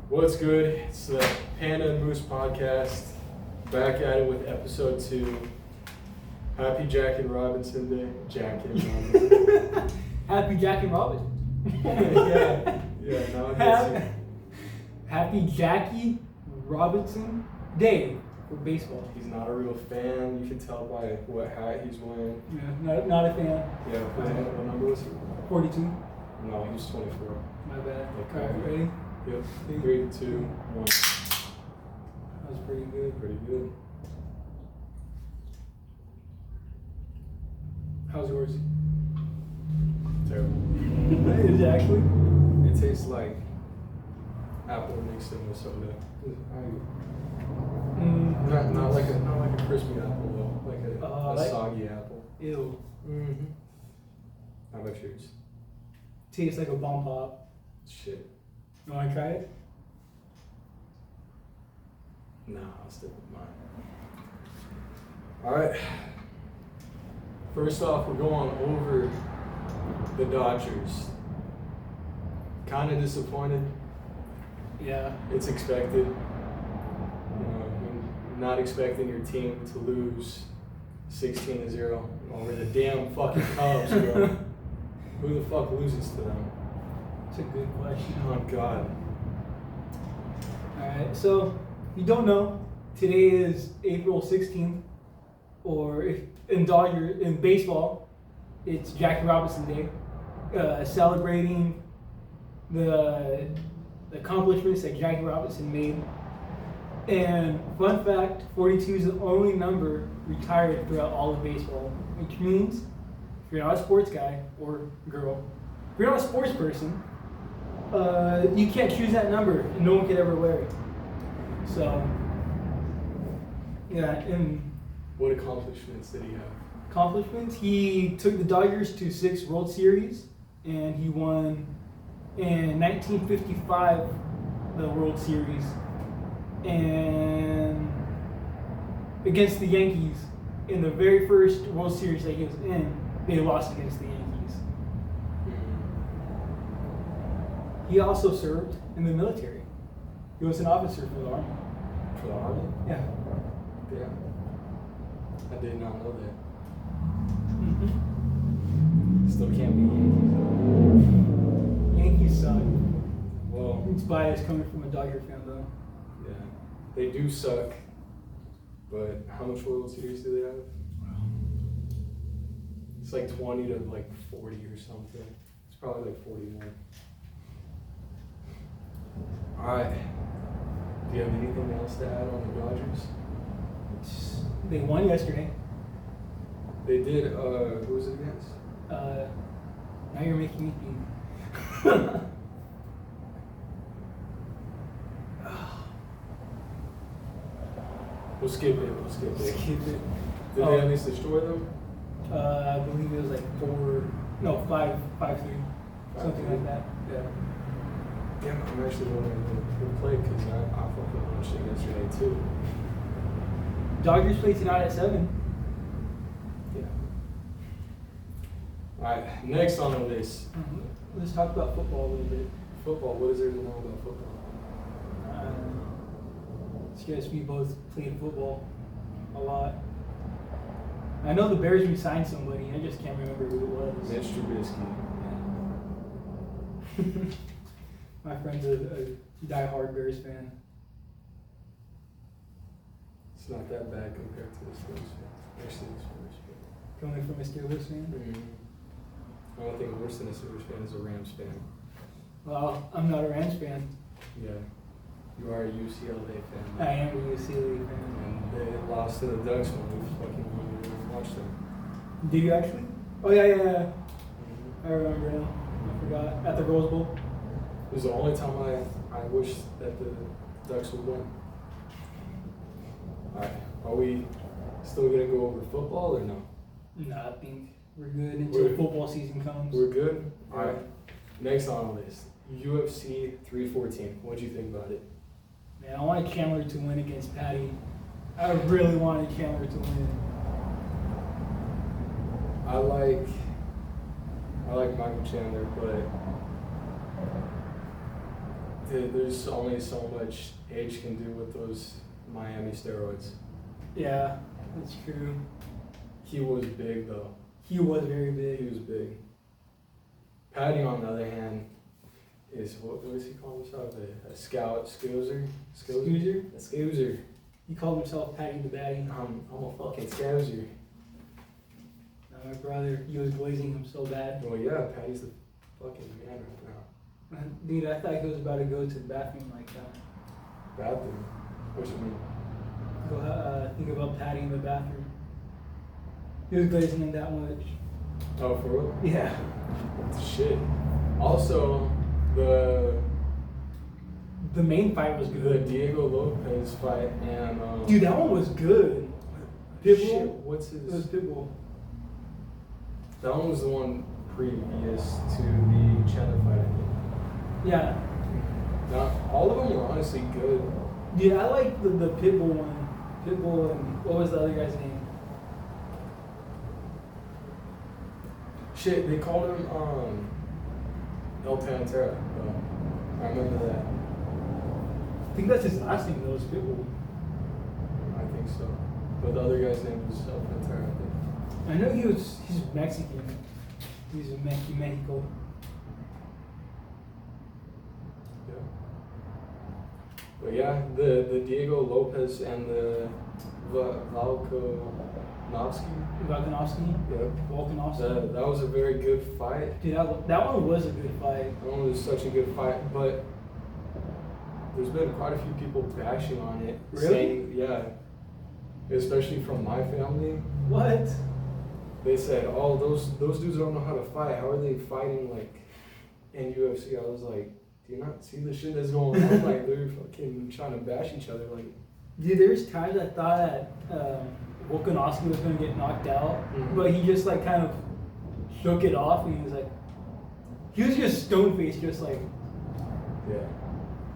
What's good? It's the Panda and Moose podcast. Back at it with episode 2. Happy Jack and Robinson Day. Jack and Robinson. Happy Jack and Robinson. yeah. Now it gets you. Happy Jackie Robinson Day for baseball. He's not a real fan. You can tell by what hat he's wearing. Yeah, not a fan. Yeah, what number was he? 42. No, he was 24. My bad. Okay. Alright, ready? Yep. 3, 2, 1. That was pretty good. Pretty good. How's yours? Terrible. Exactly. It tastes like apple mixed in with soda. Not like a crispy apple though, like a soggy apple. Ew. Mm-hmm. How about yours? Tastes like a bomb pop. Shit. You wanna try it? Nah, I'll stick with mine. Alright. First off, we're going over the Dodgers. Kind of disappointed. Yeah. It's expected. You know, you're not expecting your team to lose 16-0 over the damn fucking Cubs, bro. Who the fuck loses to them? It's a good question. Oh God. Alright, so if you don't know, today is April 16th, or if in baseball, it's Jackie Robinson Day, celebrating the accomplishments that Jackie Robinson made. And fun fact, 42 is the only number retired throughout all of baseball, which means if you're not a sports guy or girl, if you're not a sports person, you can't choose that number and no one could ever wear it. So, yeah, and What accomplishments did he have? accomplishments, he took the Dodgers to 6 World Series, and he won in 1955 the World Series, and against the Yankees in the very first World Series that he was in, they lost against the Yankees. He also served in the military. He was an officer for the Army. For the Army? Yeah. Yeah. I did not know that. Mm-hmm. Still can't be Yankees. Yankees suck. Well, It's biased coming from a Dodger fan, though. yeah. They do suck. But how much World Series do they have? It's like 20 to like 40 or something. It's probably like 41. Alright. Do you have anything else to add on the Dodgers? They won yesterday. They did, who was it against? Now you're making me think. We'll skip it. Skip it. Did they at least destroy them? I believe it was like 5-3, something like that. Yeah. Damn, I'm actually wondering who played because I fucking watched it yesterday too. Dodgers play tonight at 7. Yeah. Alright, next on the list. Let's talk about football a little bit. Football. What is there to know about football? It's just we both played football a lot. I know the Bears re-signed somebody. I just can't remember who it was. Mitch Trubisky. Yeah. My friend's a die-hard Bears fan. It's not that bad compared to the Steelers fan. Actually, the Steelers fan. Coming from a Steelers fan. The only thing worse than a Steelers fan is a Rams fan. Well, I'm not a Rams fan. Yeah. You are a UCLA fan. I am a UCLA fan. And they lost to the Ducks when we fucking went and watched them. Did you actually? Oh yeah. I remember now. I forgot. At the Rose Bowl. It was the only time I wish that the Ducks would win. Alright, are we still going to go over football or no? No, I think we're good until football season comes. We're good? Alright, next on the list, UFC 314. What'd you think about it? Man, I wanted Chandler to win against Patty. I really wanted Chandler to win. I like Michael Chandler, but Dude, there's only so much age can do with those Miami steroids. Yeah, that's true. He was big though. He was very He big. was big. Patty, on the other hand, is what does he call himself? A scouser? Scoozer? A scouser. He called himself Patty the Batty. I'm a fucking scouser. My brother, he was glazing him so bad. Well, yeah, Patty's the fucking man right Dude, I thought he was about to go to the bathroom like that. now. Bathroom. What you mean? Go think about Patty in the bathroom. He was glazing him that much. Oh, for real? Yeah. Shit. Also, the main fight was the good. Diego Lopez fight and Dude, that one was good. Pitbull? Shit, what's It was his? Pitbull. That one was the one previous to the Chandler fight, I think. Yeah. Now, all of them were honestly good. Dude, I like the Pitbull one. Pitbull and what was the other guy's name? Shit, they called him El Pantera. I remember that. I think that's his last name though, is Pitbull. I think so. But the other guy's name was El Pantera, I think. I know he's Mexican. He's in Mexico. Yeah. But yeah, the Diego Lopez and the Volkanovski. Volkanovski? Yep. Volkanovski? That was a very good fight. Dude, that one was a good fight. That one was such a good fight, but there's been quite a few people bashing on it. Really? Saying, yeah. Especially from my family. What? They said, oh, those dudes don't know how to fight. How are they fighting like in UFC? I was like, do you not see the shit that's going on? Like they're fucking trying to bash each other. Like, Dude, there's times I thought that Volkanovski was going to get knocked out, Mhm. but he just like kind of shook it off and he was like, he was just stone faced, just like, yeah.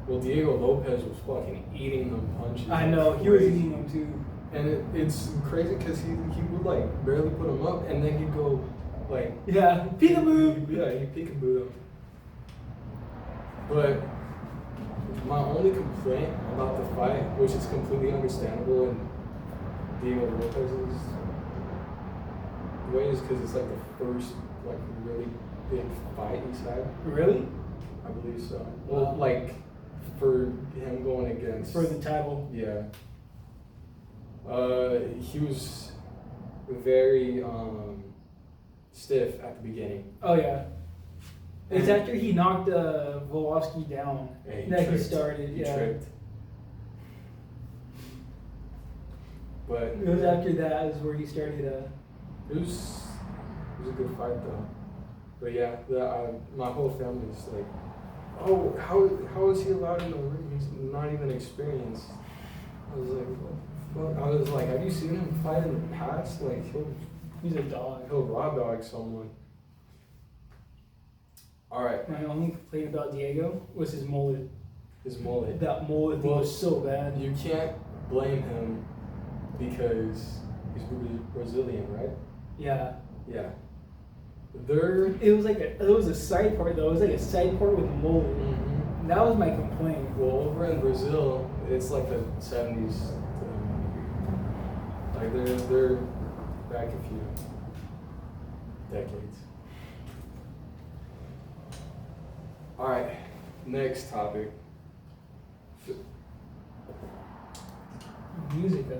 Well, Diego Lopez was fucking eating them punches. I know, he was eating them too. And it's crazy because he would like barely put him up, and then he'd go like, Yeah, peekaboo. yeah, he peekaboo them. But my only complaint about the fight, which is completely understandable, and Diego Lopez's way, is because it's like the first like really big fight he's had. Really? I believe so. Well, like for him going against For the title. yeah. He was very stiff at the beginning. Oh yeah. It's after he knocked Volkanovski down Yeah, he that he tripped. started. He Yeah. tripped. But It was after that is where he started. it was a good fight though. But yeah, my whole family is like, oh, how is he allowed in the ring? He's not even experienced. I was like, what the fuck? I was like, have you seen him fight in the past? Like He's a dog. he'll raw dog someone. All right, My only complaint about Diego was his mullet. his mullet. That mullet thing Well, was so bad. You can't blame him because he's Brazilian, right? Yeah. Yeah. They're. It was a side part though. It was like a side part with mullet. Mhm. That was my complaint. Well, over in Brazil, it's like the 70s to them. Like they're back a few decades. All right, next topic. Musica.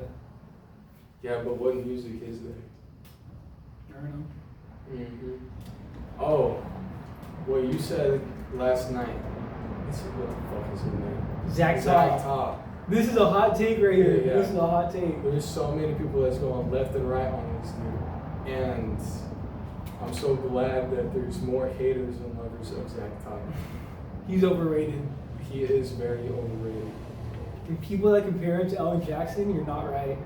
Yeah, but what music is there? I don't know. Oh, what you said last night. Let's see, what the fuck is his name? Zach Zach Top. Top. This is a hot take right here. Yeah. This is a hot take. There's so many people that's going left and right on this dude, and I'm so glad that there's more haters than lovers of Zach Top. He's overrated. He is very overrated. And people that compare him to Alan Jackson, you're not right.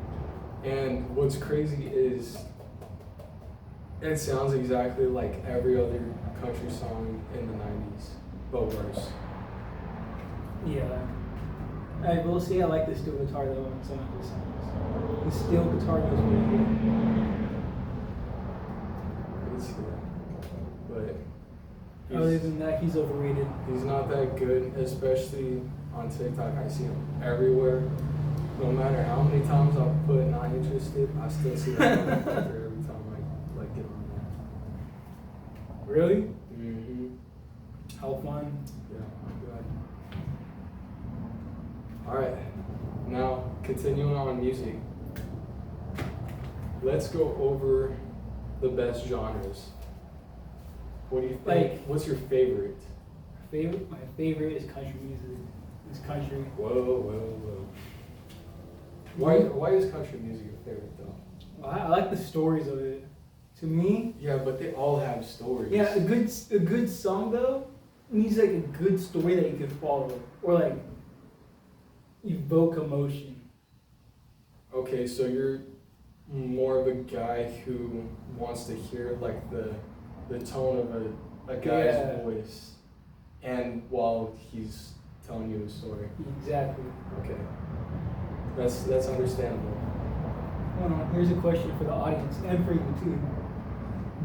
And what's crazy is it sounds exactly like every other country song in the 90s, but worse. Yeah. I will say I like the steel guitar though on some of his songs. The steel guitar goes really good. It's, yeah. But Other than that, he's overrated. He's not that good, especially on TikTok. I see him everywhere. No matter how many times I put not interested, I still see that motherfucker every time I like get on there. Really? Mm-hmm. How fun. Yeah, I'm good. Alright. Now, continuing on music. Let's go over the best genres. What do you think? Like- What's your favorite? My favorite is country music. It's country. Whoa. Why is country music your favorite though? I like the stories of it. To me, Yeah, but they all have stories. yeah, a good song though needs like a good story that you can follow or like evoke emotion. Okay, so you're more of a guy who wants to hear like the tone of a guy's Yeah. voice, and while he's telling you a story. Exactly. Okay, that's understandable. Hold on, here's a question for the audience and for you too.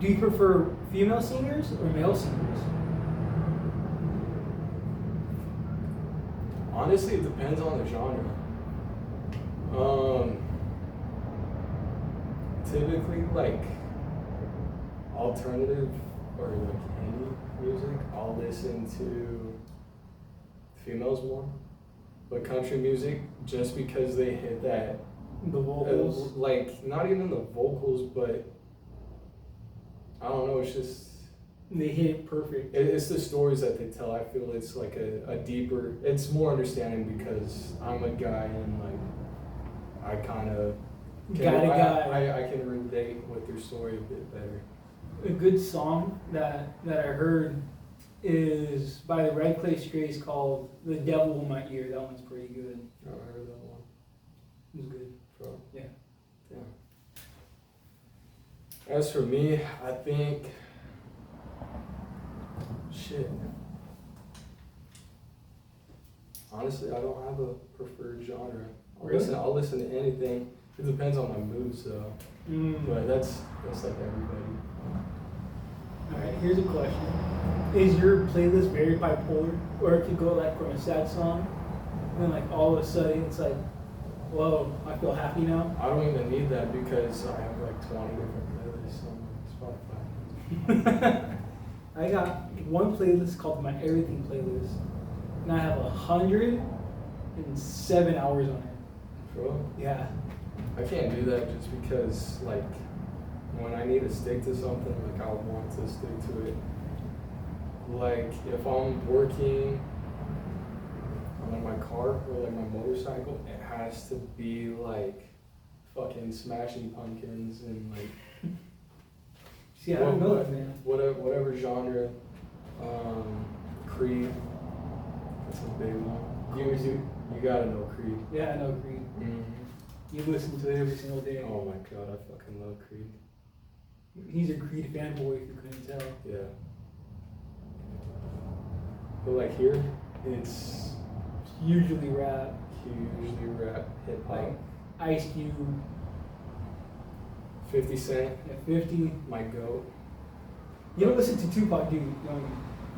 Do you prefer female singers or male singers? Honestly, it depends on the genre. Typically, like alternative or like indie music, I'll listen to females more. But country music, just because they hit that, The vocals. like not even the vocals, but I don't know. It's just They hit it perfect. it's the stories that they tell. I feel it's like a deeper. It's more understanding because I'm a guy and like I kind of I can relate with their story a bit better. A good song that I heard is by the Red Clay Strays called "The Devil in My Ear." That one's pretty good. I heard that one. It was good. Bro. Yeah. As for me, I think shit. Honestly, I don't have a preferred genre. Really? I'll listen to anything. It depends on my mood, so. But that's like everybody. All right. Here's a question: is your playlist very bipolar, or it could go like from a sad song, and then like all of a sudden it's like, whoa, I feel happy now? I don't even need that because I have like 20 different playlists on Spotify. I got one playlist called my Everything playlist, and I have 107 hours on it. Bro, Yeah. I can't do that just because like when I need to stick to something, like I want to stick to it. Like if I'm working on my car or like my motorcycle, it has to be like fucking Smashing Pumpkins and like See, I don't know that, man. whatever genre. Creed, that's a big one. You gotta know Creed. Yeah, I know Creed. You listen to it every single day. Oh my god, I fucking love Creed. He's a Creed fanboy, if you couldn't tell. Yeah. But like here, it's Usually rap, usually rap, hip hop. like Ice Cube, 50 Cent, yeah, 50. my goat. You don't listen to Tupac, do you? Don't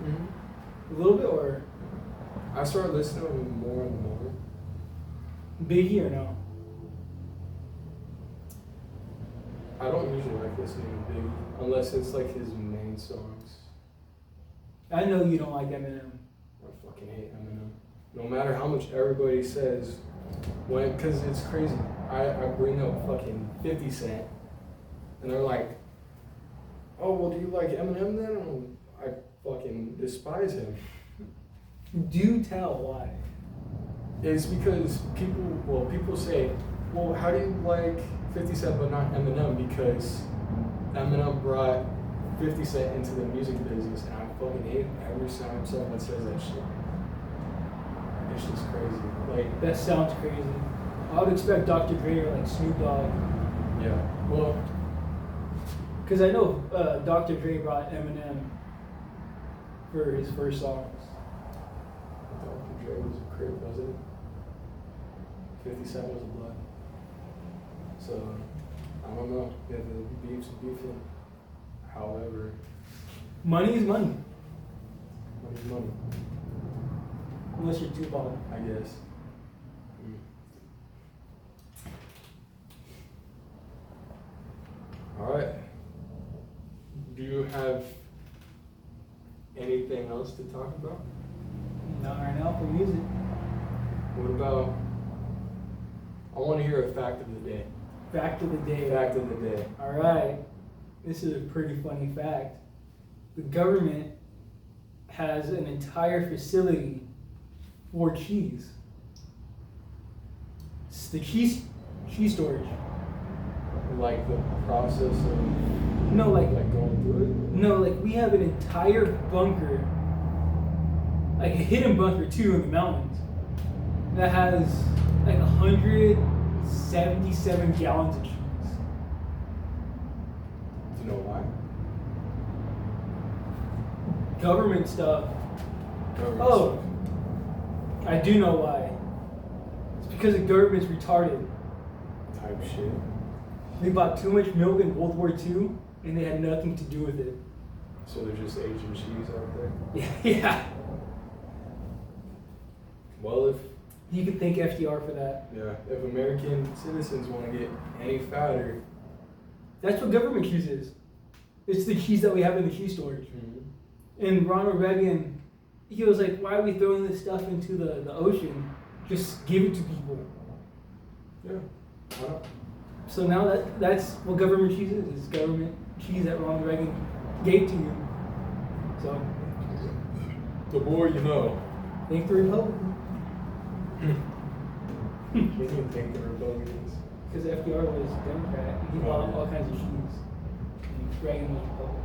you? A little bit, or I started listening to him more and more. Biggie, or no? I don't usually like listening to Biggie unless it's like his main songs. I know you don't like Eminem. I fucking hate Eminem. No matter how much everybody says, because it's crazy. I bring up fucking 50 Cent, and they're like, oh, well, do you like Eminem then? And I fucking despise him. Do tell why. It's because people say, well, how do you like 50 Cent but not Eminem? Because Eminem brought 50 Cent into the music business, and I fucking hate every time someone says that shit. It's just crazy. Like, That sounds crazy. I would expect Dr. Dre or like Snoop Dogg. yeah. Well, Because I know Dr. Dre brought Eminem for his first songs. Dr. Dre was a Crip, wasn't it? 50 Cent was a Blood. So, I don't know if the beef's beefing. However, Money is money. his money. Unless you're Tupac. I guess. All right. Do you have anything else to talk about? Not right now for music. What about? I want to hear a fact of the day. Fact of the day. Fact of the day. All right. This is a pretty funny fact. The government has an entire facility for cheese. It's the cheese storage. Like the process of No, like going through no, like we have an entire bunker, like a hidden bunker too in the mountains, that has like 177 gallons of cheese. it. Do you know why? Government stuff. Government Oh, I do know why. It's because the government's retarded. stuff type shit. They bought too much milk in World War II, and they had nothing to do with it. So they're just Asian cheese out there. Yeah. Well, if You could thank FDR for that. if American citizens want to get any fatter, That's what government cheese is. It's the cheese that we have in the cheese storage. And Ronald Reagan, he was like, why are we throwing this stuff into the ocean? Just give it to people. yeah, why not? So now that's what government cheese is. It's government cheese that Ronald Reagan gave to you. So, The more you know. thank the Republican. We can thank the Republicans. Because FDR was Democrat. And he bought all kinds of cheese. And Reagan was Republican.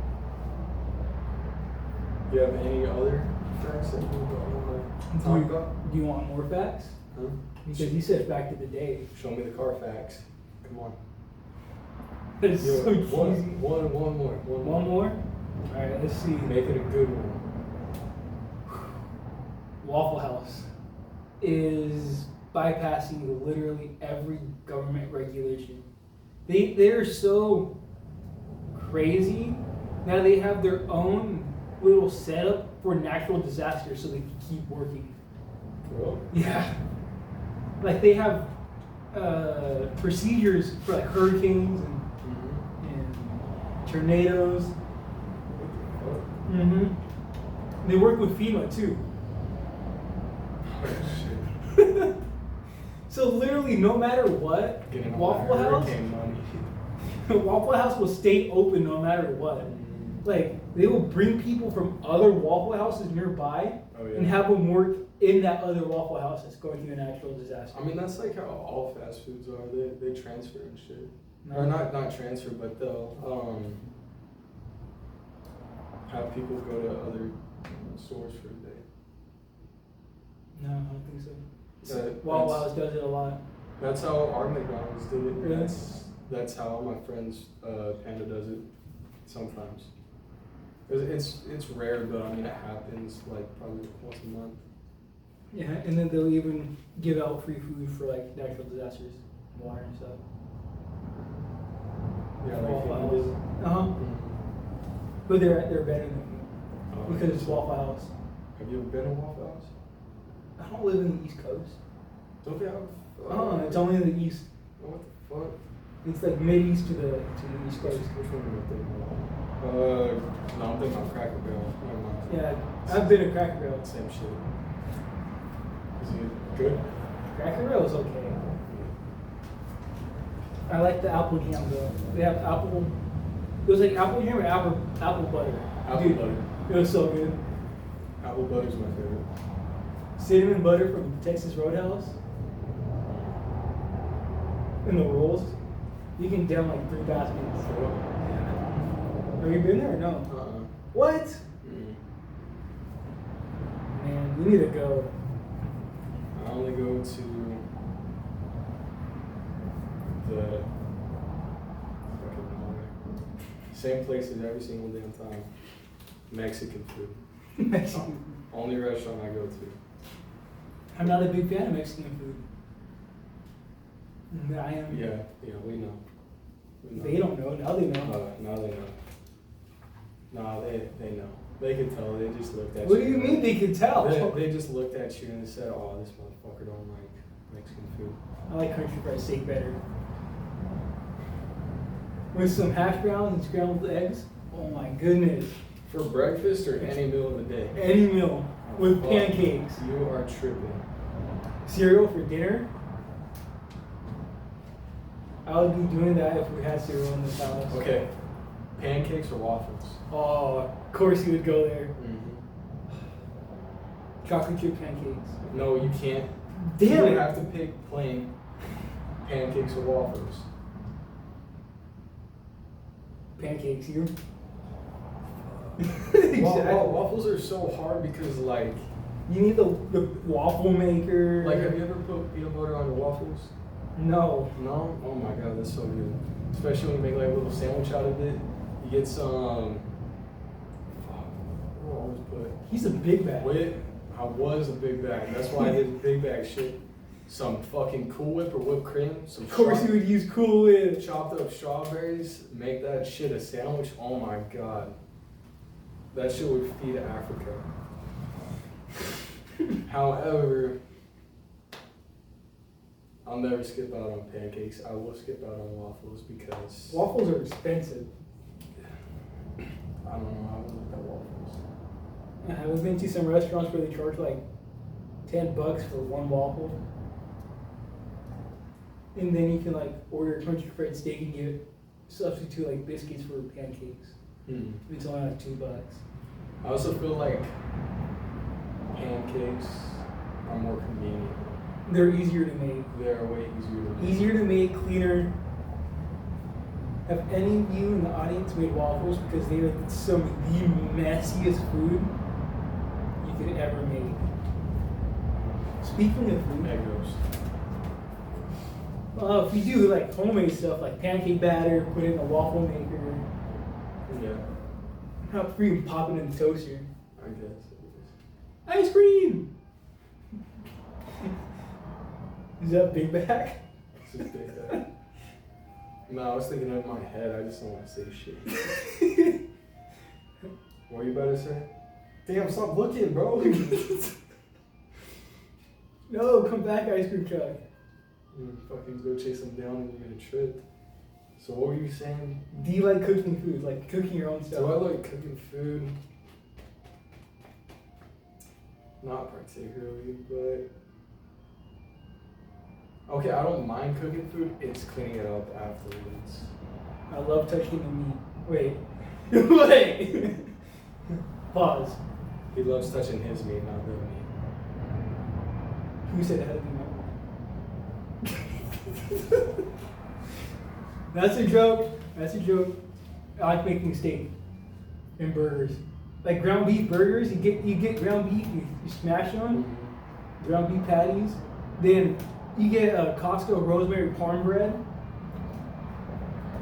Do you have any other facts that you want to talk about? Do you want more facts? Huh? Because you said fact of the day. Show me the car facts. Come on. That's Yeah, so cheesy. one more. One more? Alright, let's see. Make it a good one. Waffle House is bypassing literally every government regulation. They're so crazy. Now they have their own little setup for natural disasters so they can keep working. Bro. Yeah. Like they have procedures for like hurricanes and tornadoes. Mm-hmm. They work with FEMA too. Oh, shit. So literally, no matter what, Getting Waffle all that House, hurricane money. Waffle House will stay open no matter what. Like they will bring people from other Waffle Houses nearby Oh, yeah. and have them work in that other Waffle House that's going through a natural disaster. I mean, that's like how all fast foods are. They transfer and shit. No. Or not transfer, but they'll have people go to other stores for a day. No, I don't think so. That's- Waffle House does it a lot. That's how our McDonald's did it. Really? That's how my friend's Panda does it sometimes. It's rare, but I mean it happens like probably once a month. Yeah, and then they'll even give out free food for like natural disasters, water and stuff. Yeah, like Waffle Panda House. did. Uh-huh. But they're better than me Oh, because it's Waffle House. Have you ever been to Waffle House? I don't live in the East Coast. Don't they have? It's only in the East. What the fuck? It's like mid-east to the East Coast. Which one am I thinking about? No, I'm thinking about Cracker Barrel. Never mind. Yeah, I've been to Cracker Barrel. Same shit. Is it good? Cracker Barrel is okay. I like the apple jam though. They have apple. It was like apple jam or apple butter. Apple Dude, butter. It was so good. Apple butter's my favorite. Cinnamon butter from Texas Roadhouse. And the rolls. You can down like 3 baskets. Have you been there or no? What? Mm. Man, you need to go. I only go to the same places every single damn time. Mexican food. Mexican. Only restaurant I go to. I'm not a big fan of Mexican food. I am. Yeah, we know. They don't know. Now they know. Now they know. No, they know. They could tell. They just looked at you. What do you mean they could tell? They just looked at you and said, "Oh, this motherfucker don't like Mexican food." I like country fried steak better. With some hash browns and scrambled eggs. Oh my goodness. For breakfast or any meal of the day? Any meal with Fuck. pancakes. You are tripping. Cereal for dinner. I would be doing that if we had cereal in this house. Okay. Pancakes or waffles? Oh, of course you would go there. Mm-hmm. Chocolate chip pancakes. No, you can't. Damn You it. have to pick plain pancakes or waffles. Pancakes, you. Waffles are so hard because, like, You need the waffle maker. have you ever put peanut butter on your waffles? No. No? Oh my god, that's so good. Especially when you make like a little sandwich out of it. You get some. Fuck. What do I always put? He's a big bag. I was a big bag. That's why I did big bag shit. Some fucking Cool Whip or whipped cream. Some Of course you would use Cool Whip. chopped up strawberries. Make that shit a sandwich. Oh my god. That shit would feed Africa. However, I'll never skip out on pancakes. I will skip out on waffles because Waffles are expensive. I don't know. I haven't looked at waffles. I've been to some restaurants where they charge like $10 for one waffle. And then you can like order country fried steak and get substitute like biscuits for pancakes. It's only like $2. I also feel like pancakes are more convenient. They're easier to make. They're way easier to make. Easier to make, cleaner. Have any of you in the audience made waffles? Because they are some of the messiest food you could ever make. Speaking of food, Egg roast. if you do like homemade stuff like pancake batter, put it in a waffle maker, Yeah, how free pop it in the toaster. I guess. Ice cream! Is that big bag? It's a big bag. No, I was thinking in my head. I just don't want to say shit. What were you about to say? Damn, stop looking, bro. No, come back, ice cream truck. You fucking go chase them down and you're gonna trip. So what were you saying? Do you like cooking food? Like cooking your own stuff? Do I like cooking food? Not particularly, but okay, I don't mind cooking food. It's cleaning it up afterwards. I love touching the meat. Wait. Wait. Pause. He loves touching his meat, not the meat. Who said it had to be my That's a joke. That's a joke. I like making steak and burgers. Like ground beef burgers, you get ground beef, you smash them, ground beef patties. Then you get a Costco rosemary parm bread.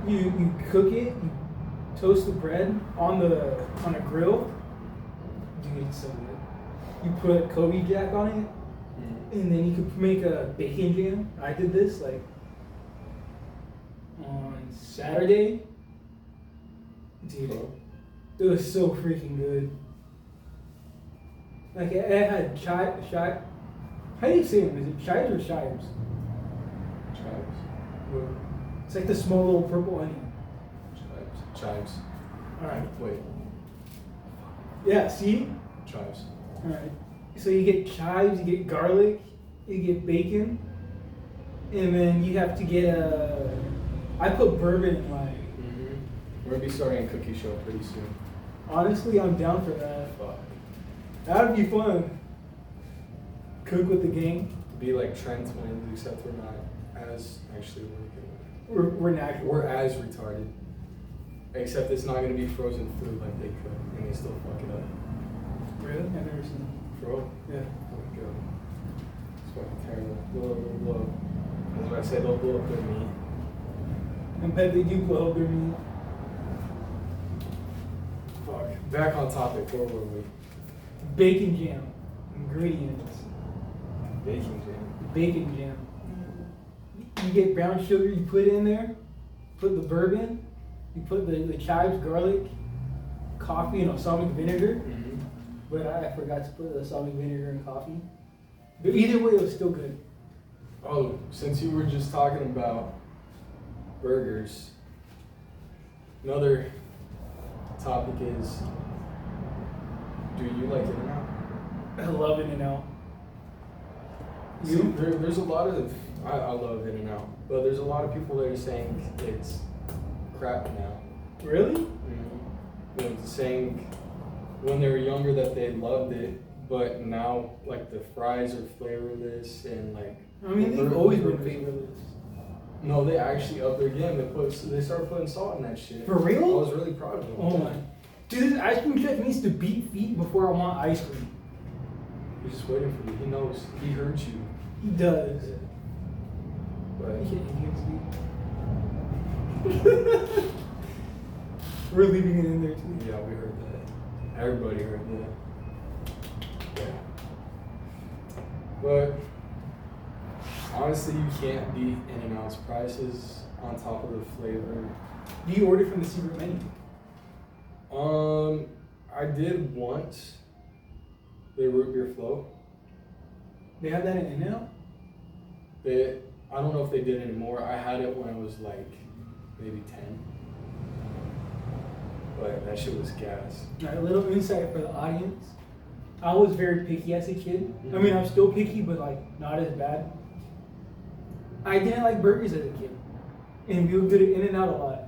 You cook it, you toast the bread on a grill. Dude, it's so good. You put Kobe Jack on it, and then you could make a bacon jam. I did this like on Saturday. Dude, it was so freaking good. Like it had chives. How do you say them? Is it chives or chives? Chives. It's like the small little purple onion. Chives. All right. Wait. Yeah. See. Chives. All right. So you get chives, you get garlic, you get bacon, and then you have to get I put bourbon in mine. We're gonna be starting a cookie show pretty soon. Honestly, I'm down for that. Fuck. That'd be fun. Cook with the gang. Be like Trent twins, except we're not as actually We're natural. We're as retarded. Except it's not gonna be frozen food like they could, and they still fuck it up. Really? I've never seen that. For real? Yeah. Oh my god. It's fucking terrible. Blow. That's what I said, they'll blow up their meat. I bet they do blow up their meat. Fuck. Back on topic, where were we? Bacon jam. Ingredients. Baking jam. Bacon jam. You get brown sugar, you put it in there, put the bourbon, you put the chives, garlic, coffee and balsamic vinegar, Mm-hmm. but I forgot to put the balsamic vinegar in coffee. But either way, it was still good. Oh, since you were just talking about burgers, another topic is, do you like In-N-Out? I love In-N-Out. See, there's a lot of, I love In-N-Out, but there's a lot of people that are saying it's crap now. Really? Mm-hmm. They're saying when they were younger that they loved it, but now like the fries are flavorless and like. I mean, they've always been flavorless. No, they actually upped their game. They started putting salt in that shit. For real? I was really proud of them. Oh my. Dude, this ice cream truck needs to beat feet before I want ice cream. He's just waiting for you. He knows. He heard you. He does. But We're leaving it in there too. yeah, we heard that. Everybody heard that. Yeah. But honestly, you can't beat In-N-Out's prices on top of the flavor. Do you order from the secret menu? I did once. The root beer float. They have that in In-N-Out? I don't know if they did anymore. I had it when I was like maybe 10. But that shit was gas. Alright, a little insight for the audience. I was very picky as a kid. I mean, I'm still picky, but like not as bad. I didn't like burgers as a kid, and we would go to In-N-Out a lot.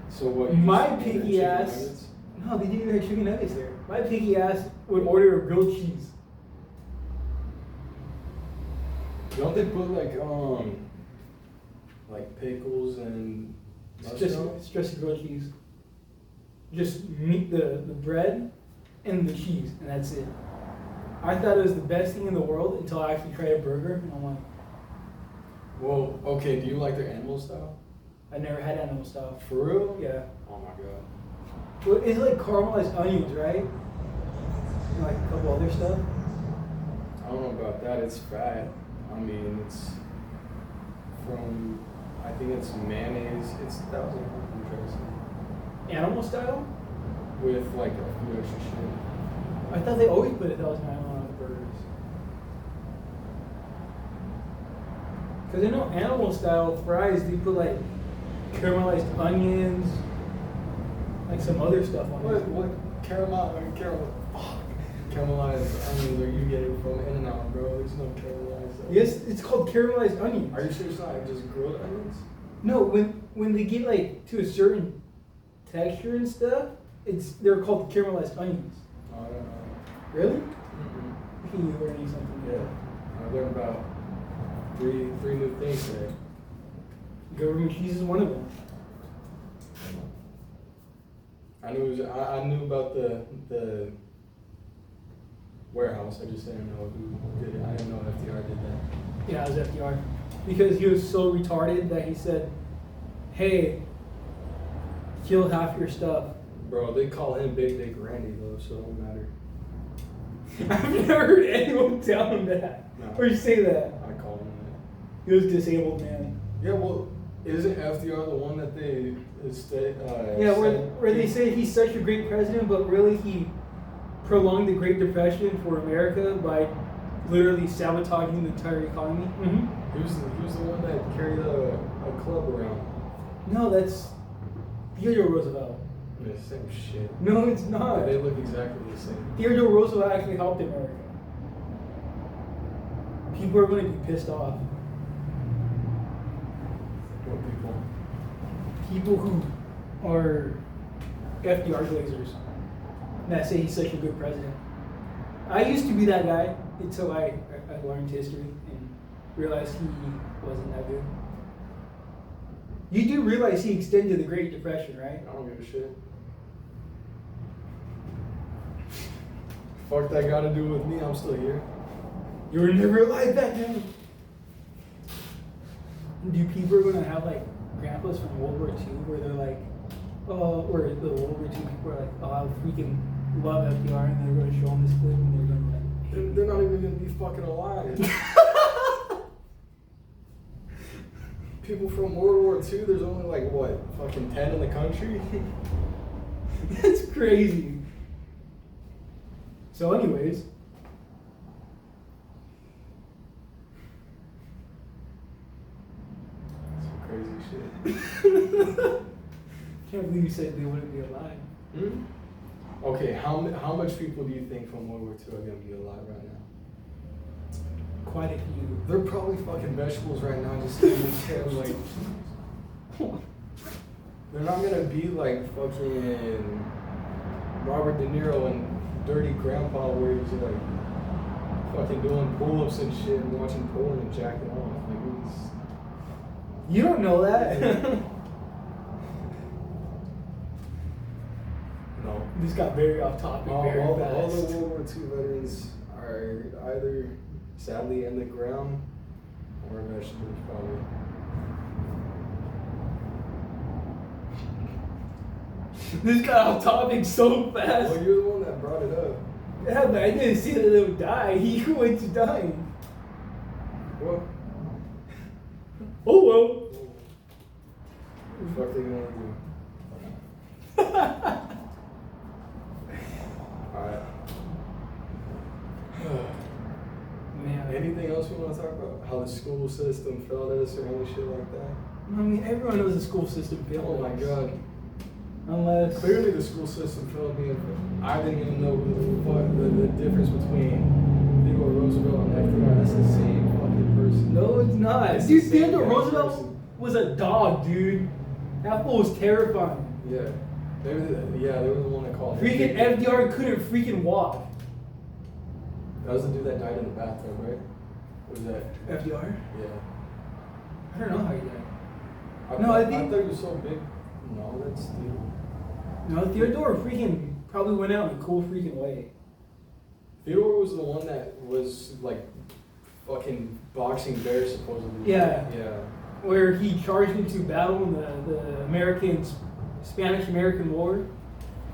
So what? My used to eat picky chicken ass. nuggets? No, they didn't have chicken nuggets there. My picky ass would order a grilled cheese. Don't they put like pickles and It's just a grilled cheese. Just meat, the bread and the cheese, and that's it. I thought it was the best thing in the world until I actually tried a burger, and I'm like, Well, okay. Do you like their animal style? I never had animal style. For real? Yeah. Oh my god. Well, it's like caramelized onions, right? And like a couple other stuff. I don't know about that. It's fat. I mean, it's from. I think it's mayonnaise. That was interesting. Animal style? With like a few extra shit. I thought they always put 1,000 on the burgers. Because I know animal style fries, they put like caramelized onions, like some other stuff on it. What caramelized onions are you getting from In-N-Out, bro? There's no caramelized onions. Yes, it's called caramelized onions. Are you sure it's not just grilled onions? No, when they get like to a certain texture and stuff, they're called caramelized onions. Oh, I don't know. Really? Mm-mm. I think you're learning something. Yeah. I learned about three new things today. Government cheese is one of them. I knew about the warehouse. I just didn't know who did it. I didn't know FDR did that. Yeah, it was FDR. Because he was so retarded that he said, hey, kill half your stuff. Bro, they call him Big Dick Randy though, so it don't matter. I've never heard anyone tell him that. No. Or say that. I call him He was a disabled man. that. Yeah, well, isn't FDR the one that they Yeah, where they say he's such a great president, but really he prolonged the Great Depression for America by literally sabotaging the entire economy. Mm-hmm. He was the one that carried a club around. No, that's Theodore Roosevelt. The same shit. No, it's not. They look exactly the same. Theodore Roosevelt actually helped America. People are going to be pissed off. What people? People who are FDR glazers that say he's such a good president. I used to be that guy until I learned history and realized he wasn't that good. You do realize he extended the Great Depression, right? I don't give a shit. Fuck that got to do with me. I'm still here. You were never alive back then. Do people are gonna have like grandpas from World War II where they're like, oh, or the World War II people are like, oh, I freaking love FDR, and they're gonna show them this clip and they're gonna like, They're not even gonna be fucking alive. People from World War II, there's only like what, fucking 10 in the country? That's crazy. So, anyways. Some crazy shit. Can't believe you said they wouldn't be alive. Hmm? Okay, how much people do you think from World War II are gonna be alive right now? Quite a few. They're probably fucking vegetables right now, just eating shit. Like, they're not gonna be like fucking Robert De Niro and Dirty Grandpa, where he's like fucking doing pull-ups and shit and watching porn and jacking off. Like, You don't know that. no. This got very off topic very All fast. the World War II veterans are either sadly in the ground or vegetables, probably. This got off topic so fast. Well, you're the one that brought it up. Yeah, but I didn't see that they would die. He went to dying. What? Oh well. What the fuck they gonna do? Alright. Man. Anything else we want to talk about? How the school system failed us or any shit like that? I mean, everyone knows the school system failed. Oh my us. god. Unless. Clearly the school system failed me. I didn't even know who the fuck the difference between Theodore Roosevelt and FDR. That's the same fucking person. No, it's not. It's Dude, the same Theodore damn Roosevelt person. was a dog, dude. That fool was terrifying. Yeah. They were the one that called Freaking FDR couldn't freaking walk. That was the dude that died in the bathtub, right? Was that? FDR? Yeah. I don't know how he died. I think- thought he was so big. No, that's Theodore. No, Theodore freaking probably went out in a cool freaking way. Theodore was the one that was like fucking boxing bears supposedly. Yeah. Yeah. Where he charged into battle in the Spanish-American War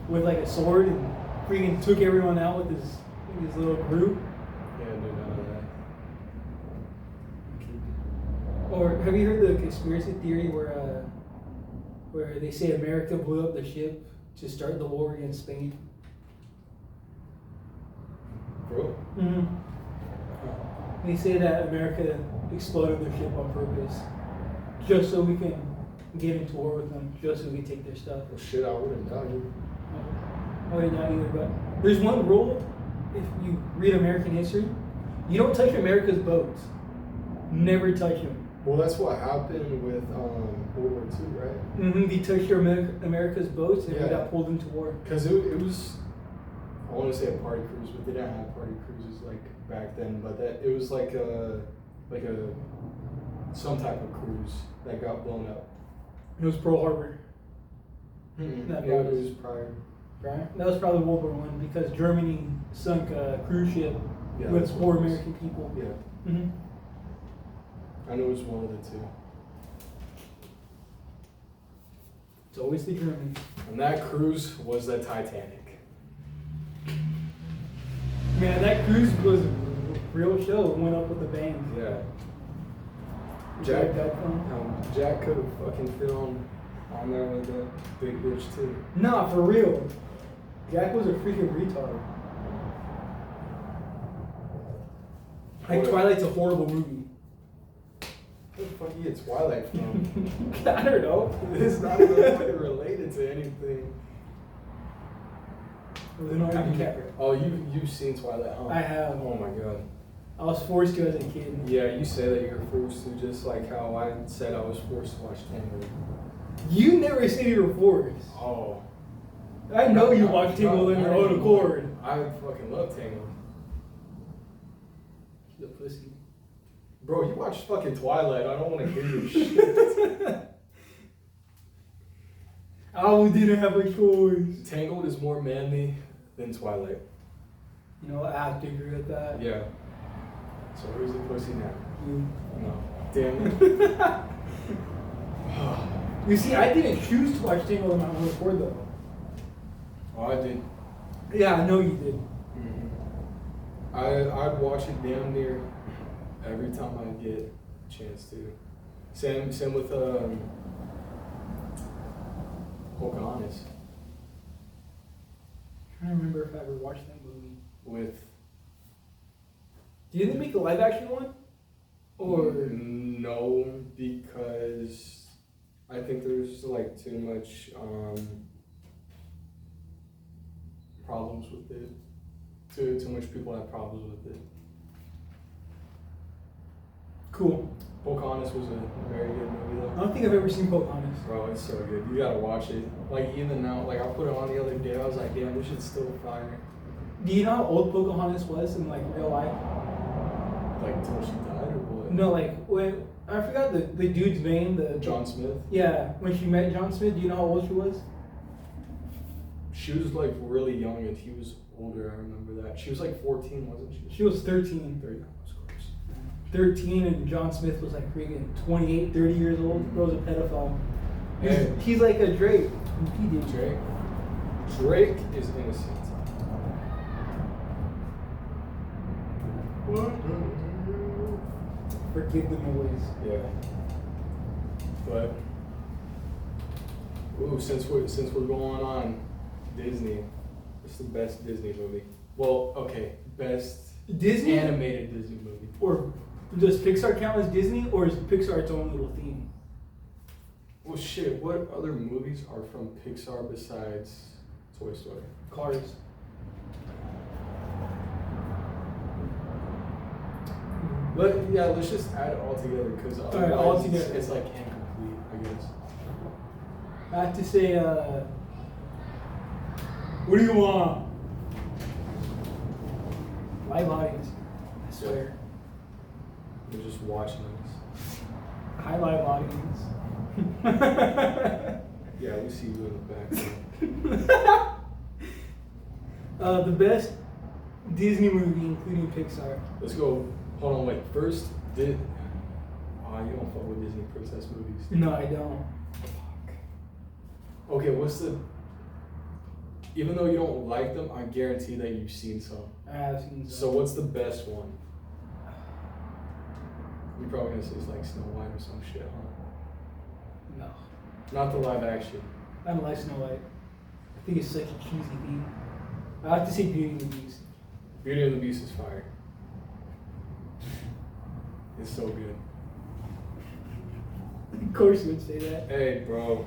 with like a sword and freaking took everyone out with his little group. Yeah, dude, none of that. Or have you heard the conspiracy theory where they say America blew up the ship to start the war against Spain? Bro? Mm-hmm. They say that America exploded their ship on purpose, just so we can get into war with them, just so we can take their stuff. Well, shit, I wouldn't doubt it. I would not either, but there's one rule, if you read American history, you don't touch America's boats. Never touch them. Well, that's what happened with World War II, right? Mm-hmm. They touched America's boats and we Yeah. got pulled into war. Because it was, I want to say a party cruise, but they didn't have party cruises like back then. But it was like some type of cruise that got blown up. It was Pearl Harbor. Mm-mm. That Yeah, it was- was prior. Right? That was probably World War I because Germany sunk a cruise ship Yeah, with that's what 4 it was. American people. Yeah, Mm-hmm. I know it was one of the two. It's always the Germans. And that cruise was the Titanic. Man, that cruise was a real show. It went up with a bang. Yeah. Jack Jack, got from. Jack could have fucking filmed on there with that big bitch too. Nah, for real. Jack was a freaking retard. Like What? Twilight's a horrible movie. Where the fuck you get Twilight from? I don't know. It's not even fucking related to anything. Leonardo DiCaprio. Oh, you've seen Twilight, huh? I have. Oh my god. I was forced to as a kid. Yeah, you say that you're forced to, just like how I said I was forced to watch Tangled. You never said you were forced. Oh. I know you watched Tingle on your own accord. I fucking love Tangled. The pussy. Bro, you watched fucking Twilight. I don't want to hear your shit. I didn't have a choice. Tangled is more manly than Twilight. You know, I have to agree with that. Yeah. So who's the pussy now? You. No. Damn it. You see, I didn't choose to watch Tingle on my own accord though. Oh, I did. Yeah, I know you did. I'd watch it damn near every time I get a chance to. Same with Pocahontas. I don't remember if I ever watched that movie. with. Did they make a live action one? Or No, because I think there's like too much problems with it. Too much people have problems with it. cool. Pocahontas was a very good movie I though. don't think I've ever seen Pocahontas. Bro, it's so good. You gotta watch it. Like even now, like I put it on the other day. I was like, damn, this shit's still fire. Do you know how old Pocahontas was in like real life? Like till she died or what? No, like when I forgot the dude's name. The John Smith. Yeah, when she met John Smith. Do you know how old she was? She was like really young and he was older. I remember that. She was like 14, wasn't she? She was 13. 30. That was close. 13 and John Smith was like freaking 28, 30 years old. Bro was a pedophile. Hey. He's like a Drake. He did. Drake is innocent. Forgive the noise. Yeah. But since we're going on Disney, what's the best Disney movie? Well, okay, best Disney? animated Disney movie. Or does Pixar count as Disney, or is Pixar its own little theme? Well, shit. What other movies are from Pixar besides Toy Story? Cars. But yeah, let's just add it all together because Alright, all together. it's like incomplete, I guess. I have to say, what do you want? Live audience. I swear. They're just watching us. High live audience. Yeah, we see you in the back. The best Disney movie, including Pixar. Let's go. Hold on, wait. First, you don't fuck with Disney princess movies. No, I don't. Okay, what's the? Even though you don't like them, I guarantee that you've seen some. I have seen So what's the best one? You're probably gonna say it's like Snow White or some shit, huh? No. Not the live action. I don't like Snow White. I think it's such a cheesy thing. I have to say Beauty and the Beast. Beauty and the Beast is fire. It's so good. Of course you would say that. Hey, bro.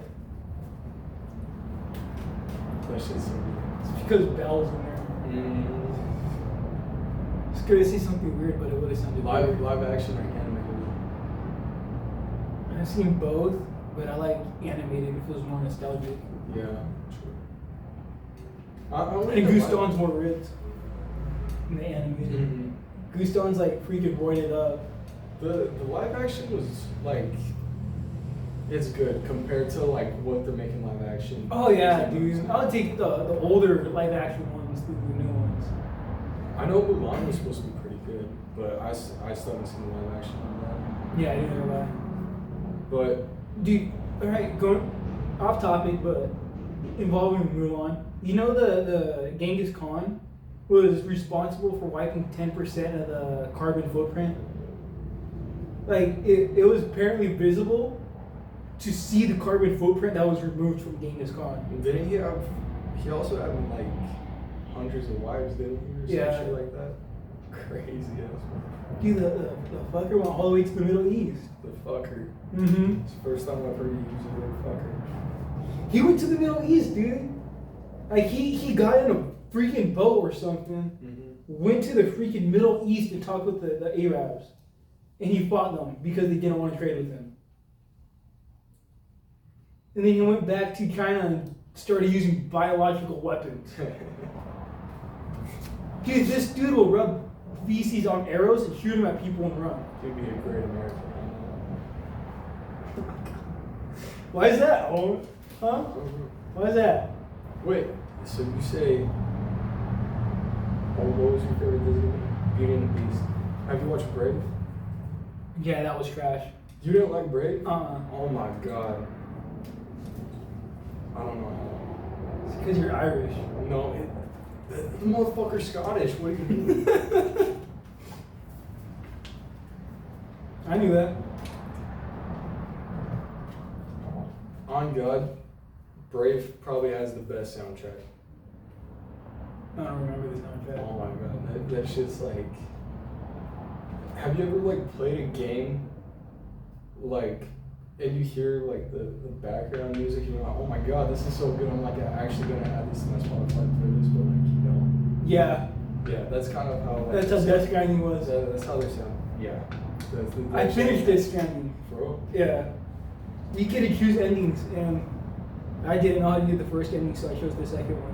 That shit's so good. It's because Belle's in there. I was gonna say something weird, but it would have sounded weird. Live action or animated? I've seen both, but I like animated. It feels more nostalgic. Yeah, true. And Gustav's more ripped in the animated. Mm-hmm. Gustav's like freaking roided up. The live action was like, it's good compared to like what they're making live action. Oh yeah, dude. I would take the older live action ones than the new ones. I know Mulan was supposed to be pretty good, but I still haven't seen the live action on that. Yeah, neither have I. But Dude, alright, going off topic, but involving Mulan. You know the Genghis Khan was responsible for wiping 10% of the carbon footprint? Like, it was apparently visible to see the carbon footprint that was removed from Genghis Khan. didn't he also had like hundreds of wives, didn't he? Or Yeah. some shit like that. Crazy ass. Dude, the fucker went all the way to the Middle East. The fucker. Mm-hmm. It's the first time I've heard you use the word fucker. He went to the Middle East, dude. Like, he got in a freaking boat or something, went to the freaking Middle East to talk with the Arabs. And he fought them because they didn't want to trade with him. And then he went back to China and started using biological weapons. Dude, this dude will rub feces on arrows and shoot them at people and run. He'd be a great American. Why is that? Oh, huh? Why is that? Wait, so you say, what was your favorite Disney movie? Beauty and the Beast. Have you watched Brave? Yeah, that was trash. You didn't like Brave? Uh-uh. Oh my god. I don't know how. It's because you're Irish. No, the motherfucker's Scottish. What do you mean? I knew that. On God, Brave probably has the best soundtrack. I don't remember the soundtrack. Oh my god, that shit's like. Have you ever like played a game, like, and you hear like the background music, and you're like, oh my god, this is so good. I'm like, I'm actually gonna add this to my Spotify playlist, but like, you know. Yeah. Yeah, that's kind of how. Like, That's how Death Stranding was. That's how they sound. Yeah. I finished Death Stranding. For real? Yeah. You could choose endings, and I didn't know how to do the first ending, so I chose the second one.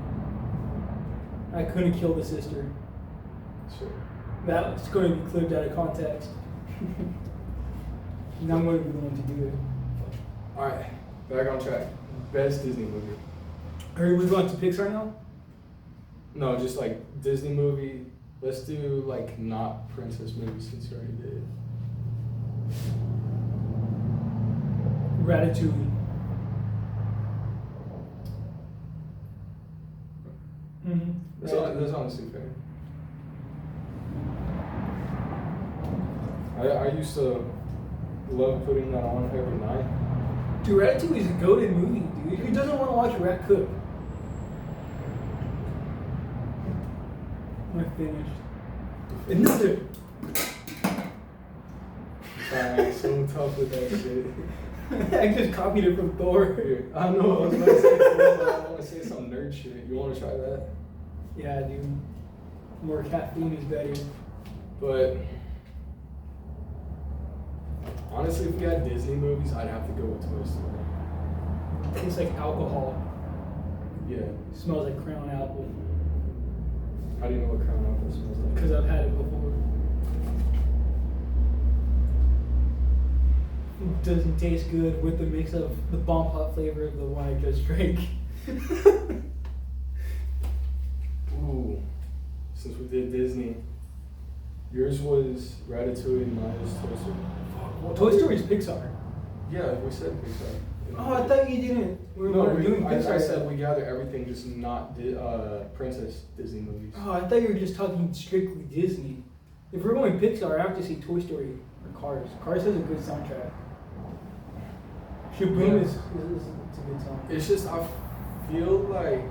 I couldn't kill the sister. Sure. That's going to be clipped out of context. And I'm going to be the one to do it. Alright, back on track. Best Disney movie. Are we going to Pixar now? No, just like Disney movie. Let's do like not princess movies since you already did. Ratatouille. Mm-hmm. That's honestly fair. I used to love putting that on every night. Dude, Ratatouille is a goated movie, dude. Who doesn't want to watch a rat cook? I finished. Another. I'm so tough with that shit. I just copied it from Thor. Here, I know, I was about to say Thor, but I want to say some nerd shit. You want to try that? Yeah, dude. More caffeine is better. But honestly, if we had Disney movies, I'd have to go with Toy Story. Tastes like alcohol. Yeah. Smells like Crown Apple. How do you know what Crown Apple smells like? Because I've had it before. It doesn't taste good with the mix of the bomb pot flavor of the one I just drank. Ooh. Since we did Disney, yours was Ratatouille and mine was Toy Story. Well, Toy Story is Pixar. Yeah, we said Pixar. Oh, I thought you didn't. We No, weren't doing I Pixar. said we gather everything, just not princess Disney movies. Oh, I thought you were just talking strictly Disney. If we're going Pixar, I have to say Toy Story or Cars. Cars has a good soundtrack. Shaboom Yeah. is it's a good song. It's just, I feel like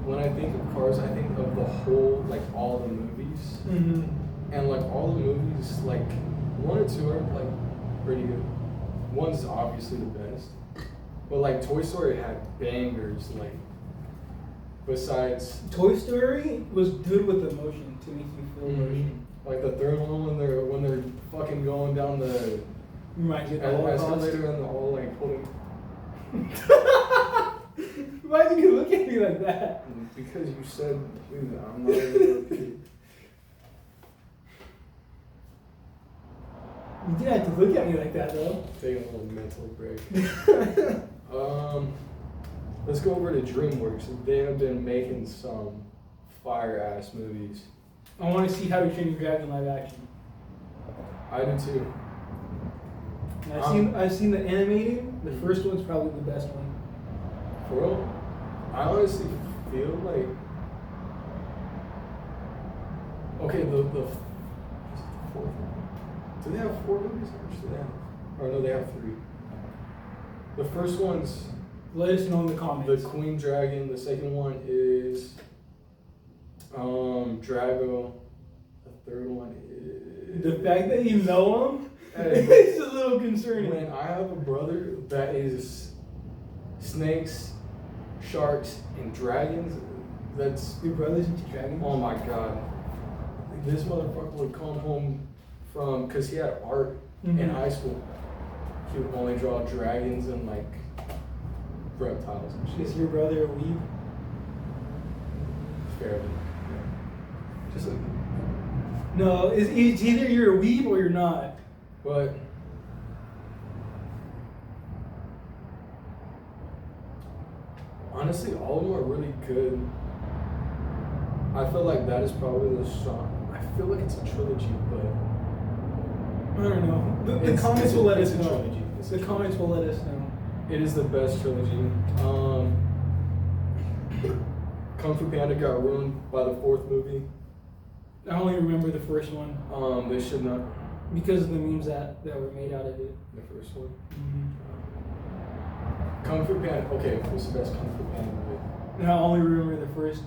when I think of Cars, I think of the whole, like all the movies. Mm-hmm. And like all the movies, like 1 or 2 are like pretty good. One's obviously the best. But like Toy Story had bangers, like besides Toy Story was good with emotion to make you feel emotion. like the third one when they're fucking going down the Reminds you of the Holocaust. escalator and they're all like holding. Why did you look at me like that? Because you said, dude, I'm not even okay. You didn't have to look at me like that though. Taking a little mental break. Let's go over to DreamWorks. They have been making some fire ass movies. I want to see How to Train Your Dragon live action. I do too. And I've seen the animated. The first one's probably the best one. For real? I honestly feel like. Okay, the fourth one. Do they have 4 movies? Or do they have? Or no, they have 3. The first one's Let us know in the comments. the Queen Dragon. The second one is Drago. The third one is The fact that you know them Hey. is a little concerning. When I have a brother that is snakes, sharks, and dragons, that's Your brother's into dragons? oh my god. This motherfucker would come home from, because he had art in Mhm. high school. He would only draw dragons and like reptiles and Is shit. your brother a weeb? Fairly. Yeah. Just like, No, it's either you're a weeb or you're not. but honestly, all of them are really good. I feel like that is probably the song. I feel like it's a trilogy, but I don't know. The It's- comments it's a- will let it's us a know. trilogy. It's a The comments will let us know. it is the best trilogy. Kung Fu Panda got ruined by the 4th movie. I only remember the first one They should not. because of the memes that were made out of it. The first one. Kung Fu Panda. Okay, what's the best Kung Fu Panda movie? And I only remember the first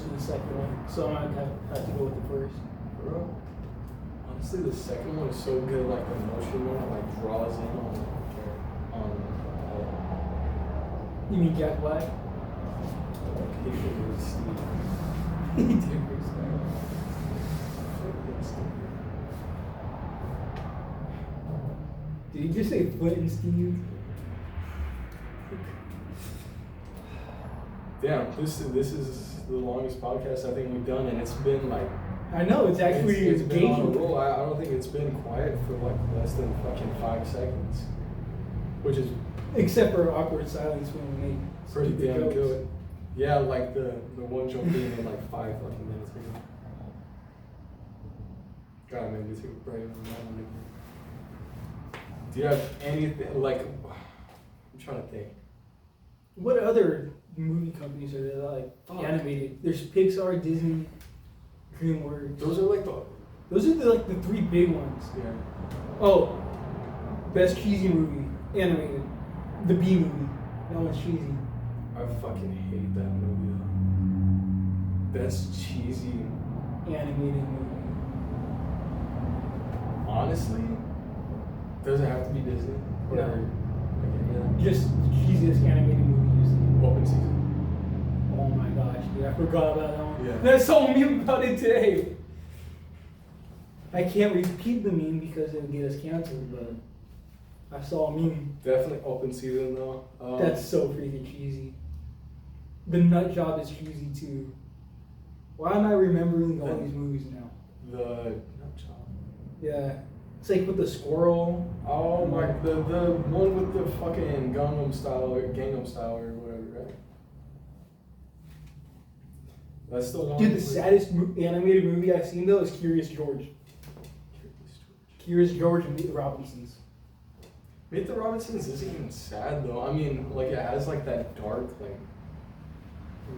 and the second one, so I might have to go with the first. Bro, honestly, the second one is so good. Like the motion one, like draws in on. You mean Jack Black? He did Steve. He did pretty smart. Did he just say Flint and Steve? Damn, this is the longest podcast I think we've done, and it's been like. I know, it's actually it's been on a engaging. roll. I don't think it's been quiet for like less than fucking 5 seconds, which is Except for awkward silence when we make pretty stupid damn jokes. good. Yeah, like the one joke being in like 5 fucking minutes ago. God, made me take a break on that one. Do you have anything like? I'm trying to think. What other movie companies are there that Fuck. like animated? There's Pixar, Disney, DreamWorks. Those are like Those are like the 3 big ones. yeah. Oh, best cheesy movie animated. The Bee Movie. That one's cheesy. I fucking hate that movie though. Best cheesy. Animated movie. Honestly, does it have to be Disney? Or, No. like, Just the cheesiest animated movie you've seen. yeah. Open season. Oh my gosh, dude, I forgot about that one. Yeah. There's so meme about it today. I can't repeat the meme because it would get us canceled, but I saw a meme. Definitely open season though. That's so freaking cheesy. The Nut Job is cheesy too. Why am I remembering all these movies now? the nut job. Yeah. It's like with the squirrel. Oh my, the one with the fucking Gangnam Style or whatever, right? That's the one. Dude, the with- saddest animated movie I've seen though is Curious George. Curious George and Meet the Robinsons. Meet the Robinsons isn't even sad though. I mean, like it has like that dark like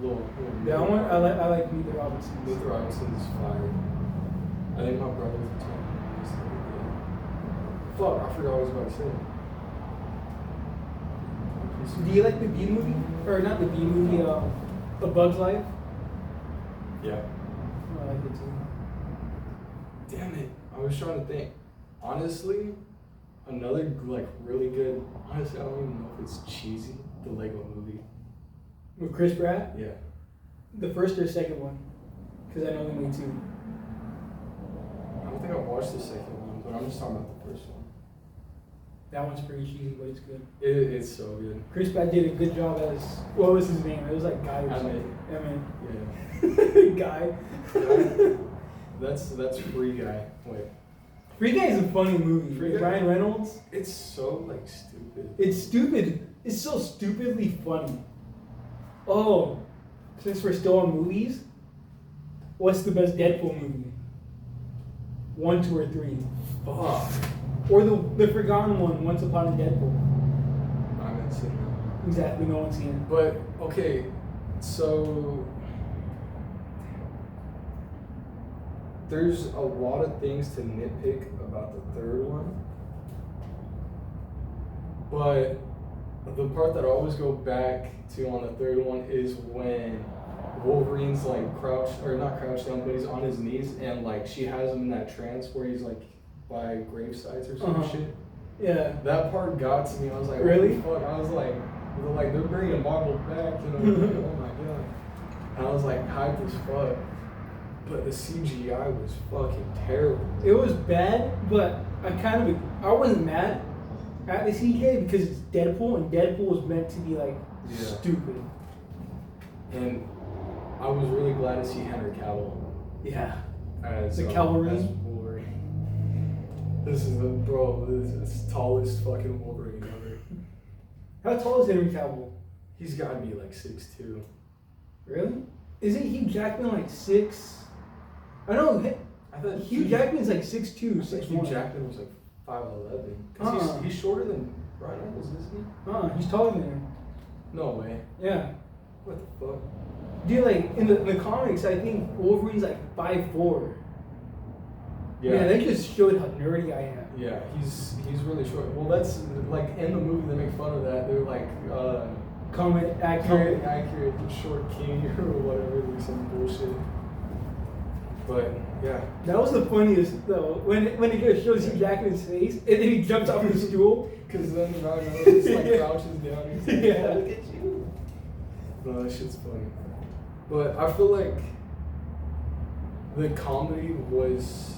little. That one, I like Meet the Robinsons. Meet the Robinsons is fire. I think my brother was telling me this the other day. Fuck, I forgot what I was about to say. Do you like the Bee Movie? Or not the Bee Movie, A Bug's Life? Yeah. I like it too. Damn it. I was trying to think. Honestly, another like really good. Honestly, I don't even know if it's cheesy. The Lego Movie. With Chris Pratt? Yeah. The first or second one? Because I know they made 2. I don't think I watched the second one, but I'm just talking about the first one. That one's pretty cheesy, but it's good. It's so good. Chris Pratt did a good job as, what was his name? It was like Guy or Emmett. something. Yeah. Guy. That's Free Guy. Wait. Free Guy is a funny movie. Free With Guy? Ryan Reynolds. It's so like stupid. It's stupid. It's so stupidly funny. Oh, since we're still on movies, what's the best Deadpool movie? 1, 2, or 3? Fuck. Or the forgotten one, Once Upon a Deadpool. I haven't seen that one. Exactly, no one's seen it. But okay, so there's a lot of things to nitpick about the third one. But the part that I always go back to on the third one is when Wolverine's like crouched, or not crouched down, but he's on his knees and like she has him in that trance where he's like by gravesites or some Uh-huh. shit. Yeah. That part got to me. I was like, Really? what the fuck? I was like they're bringing Marvel back, you know? Like, oh my god. And I was like hyped as fuck. But the CGI was fucking terrible. It was bad, but I wasn't mad at the CJ because it's Deadpool, and Deadpool was meant to be like Yeah. stupid. And I was really glad to see Henry Cavill Yeah. as The cavalry? as Wolverine. This is the tallest fucking Wolverine ever. How tall is Henry Cavill? He's gotta be like 6'2". Really? Isn't Hugh Jackman like 6? I know I thought Hugh Jackman's like 6'2", I think 6'1". Hugh Jackman was like 5'11". Because Uh-uh. he's shorter than Ryan Reynolds, isn't he? He's taller than him. No way. Yeah. What the fuck? Dude, like in the comics, I think Wolverine's like 5'4". Yeah. Man, they just showed how nerdy I am. Yeah, he's really short. Well, that's like in the movie they make fun of that. They're like, Comet accurate. accurate, short king or whatever, like some bullshit. But yeah, That was the funniest though. When it just shows Hugh Jackman's face and then he jumps off the stool. because then Ryan Reynolds just like crouches down. He's like, Yeah. look at you. No, that shit's funny. But I feel like the comedy was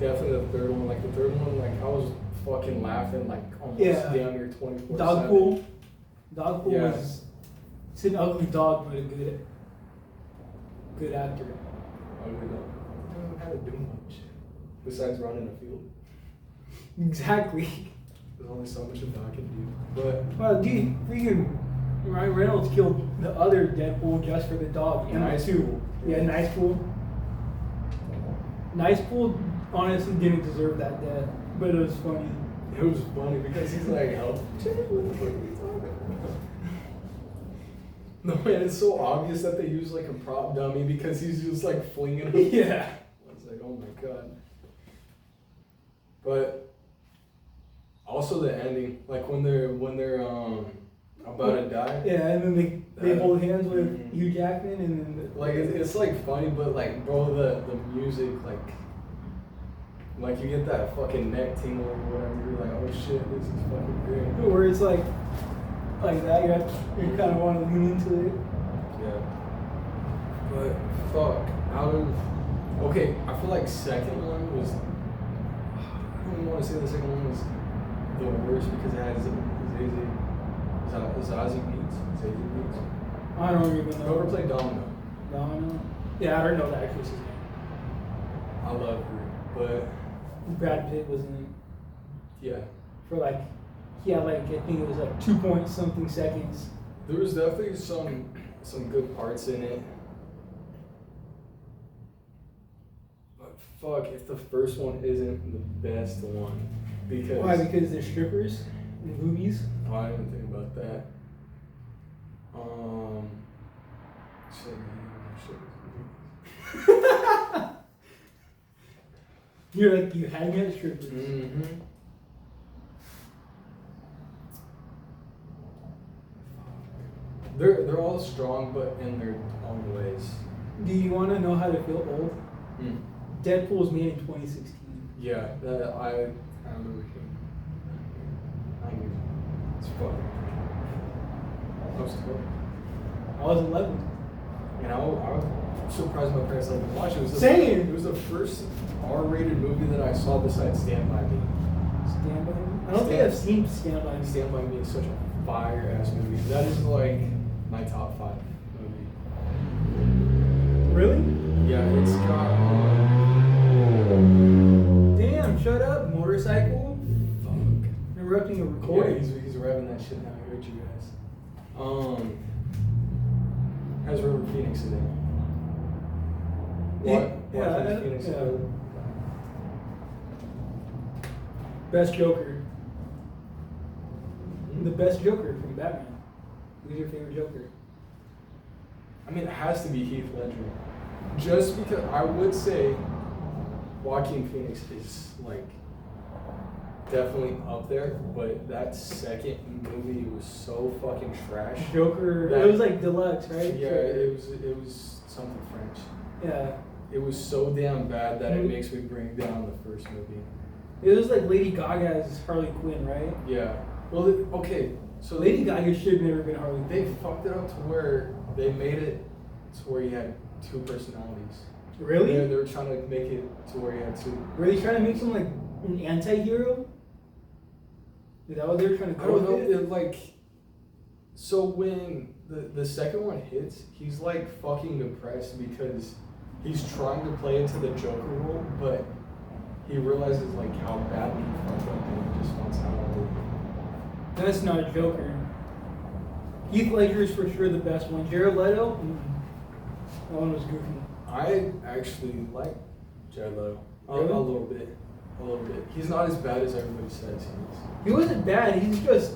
definitely the third one. Like the third one, like I was fucking laughing like almost Yeah. damn near 24/7. Dogpool. Dogpool Yeah. was it's an ugly dog but a good actor. I don't know how to do much besides run in a field. Exactly. There's only so much a dog can do. But Well, dude, freaking Ryan Reynolds killed the other Deadpool just for the dog. And Nice too. Pool. Yeah, Nice Pool. Nice Pool honestly didn't deserve that death, but it was funny. it was funny because he's like, "Oh, shit, what the fuck are you talking about?" No man, it's so obvious that they use like a prop dummy because he's just like flinging him. Yeah. I was like, oh my god. But also the ending, like when they're about to die. Yeah, and then they hold hands with Mhm. Hugh Jackman and then Like it's like funny, but like bro, the music like you get that fucking neck tingle or whatever. You're like, oh shit, this is fucking great. where it's like that, you kind of want to lean into it. Yeah. But fuck, okay, I feel like second one was. I don't even want to say the second one was the worst because it had Zazie Beetz. I don't even know. Whoever played Domino. Domino. Yeah, I don't know the actress's name. I love her, but Brad Pitt was in it yeah, for like, I think it was like 2 point something seconds. there was definitely some good parts in it. But fuck, if the first one isn't the best one, because Why? Because they're strippers in movies. Oh, I didn't think about that. Shit, man, You're like, you hang at strippers. Mm-hmm. They're all strong, but in their own ways. Do you want to know how to feel old? Mm. Deadpool was made in 2016. Yeah, that I remember him. I knew. It's fucking. I was 12. I was 11. And I was surprised my parents let me watch it. Same. It was the first R-rated movie that I saw besides Stand By Me. Stand By Me? I don't think I've seen Stand By Me. Stand By Me is such a fire-ass movie. That is like my top 5 movie. Really? Yeah, it's got Damn, shut up, motorcycle. fuck. Interrupting a Yeah, recording. he's revving that shit now. I heard you guys. Has River Phoenix in it. What? Yeah, Phoenix. yeah. Best Joker. The best Joker from Batman. Who's your favorite Joker? I mean, it has to be Heath Ledger. Just because I would say Joaquin Phoenix is like definitely up there, but that second movie was so fucking trash. Joker. That- It was like deluxe, right? Yeah, it was something French. Yeah. It was so damn bad that it Mhm. makes me bring down the first movie. It was like Lady Gaga's Harley Quinn, right? Yeah. Well, okay. So Lady Gaga should have never been Harley they Quinn. fucked it up to where they made it to where you had 2 personalities. Really? They were trying to make it to where you had 2. Were they trying to make him like an anti-hero? Is that what they were trying to I go don't know. with? It, like, so when the second one hits, he's like fucking depressed because he's trying to play into the Joker role, but he realizes like how badly he fucked up and he just wants out of it. That's not a Joker. Heath Ledger is for sure the best one. Jared Leto, that one was goofy. I actually like Jared Leto. Really? A little bit. A little bit. He's not as bad as everybody says he is. He wasn't bad. He's just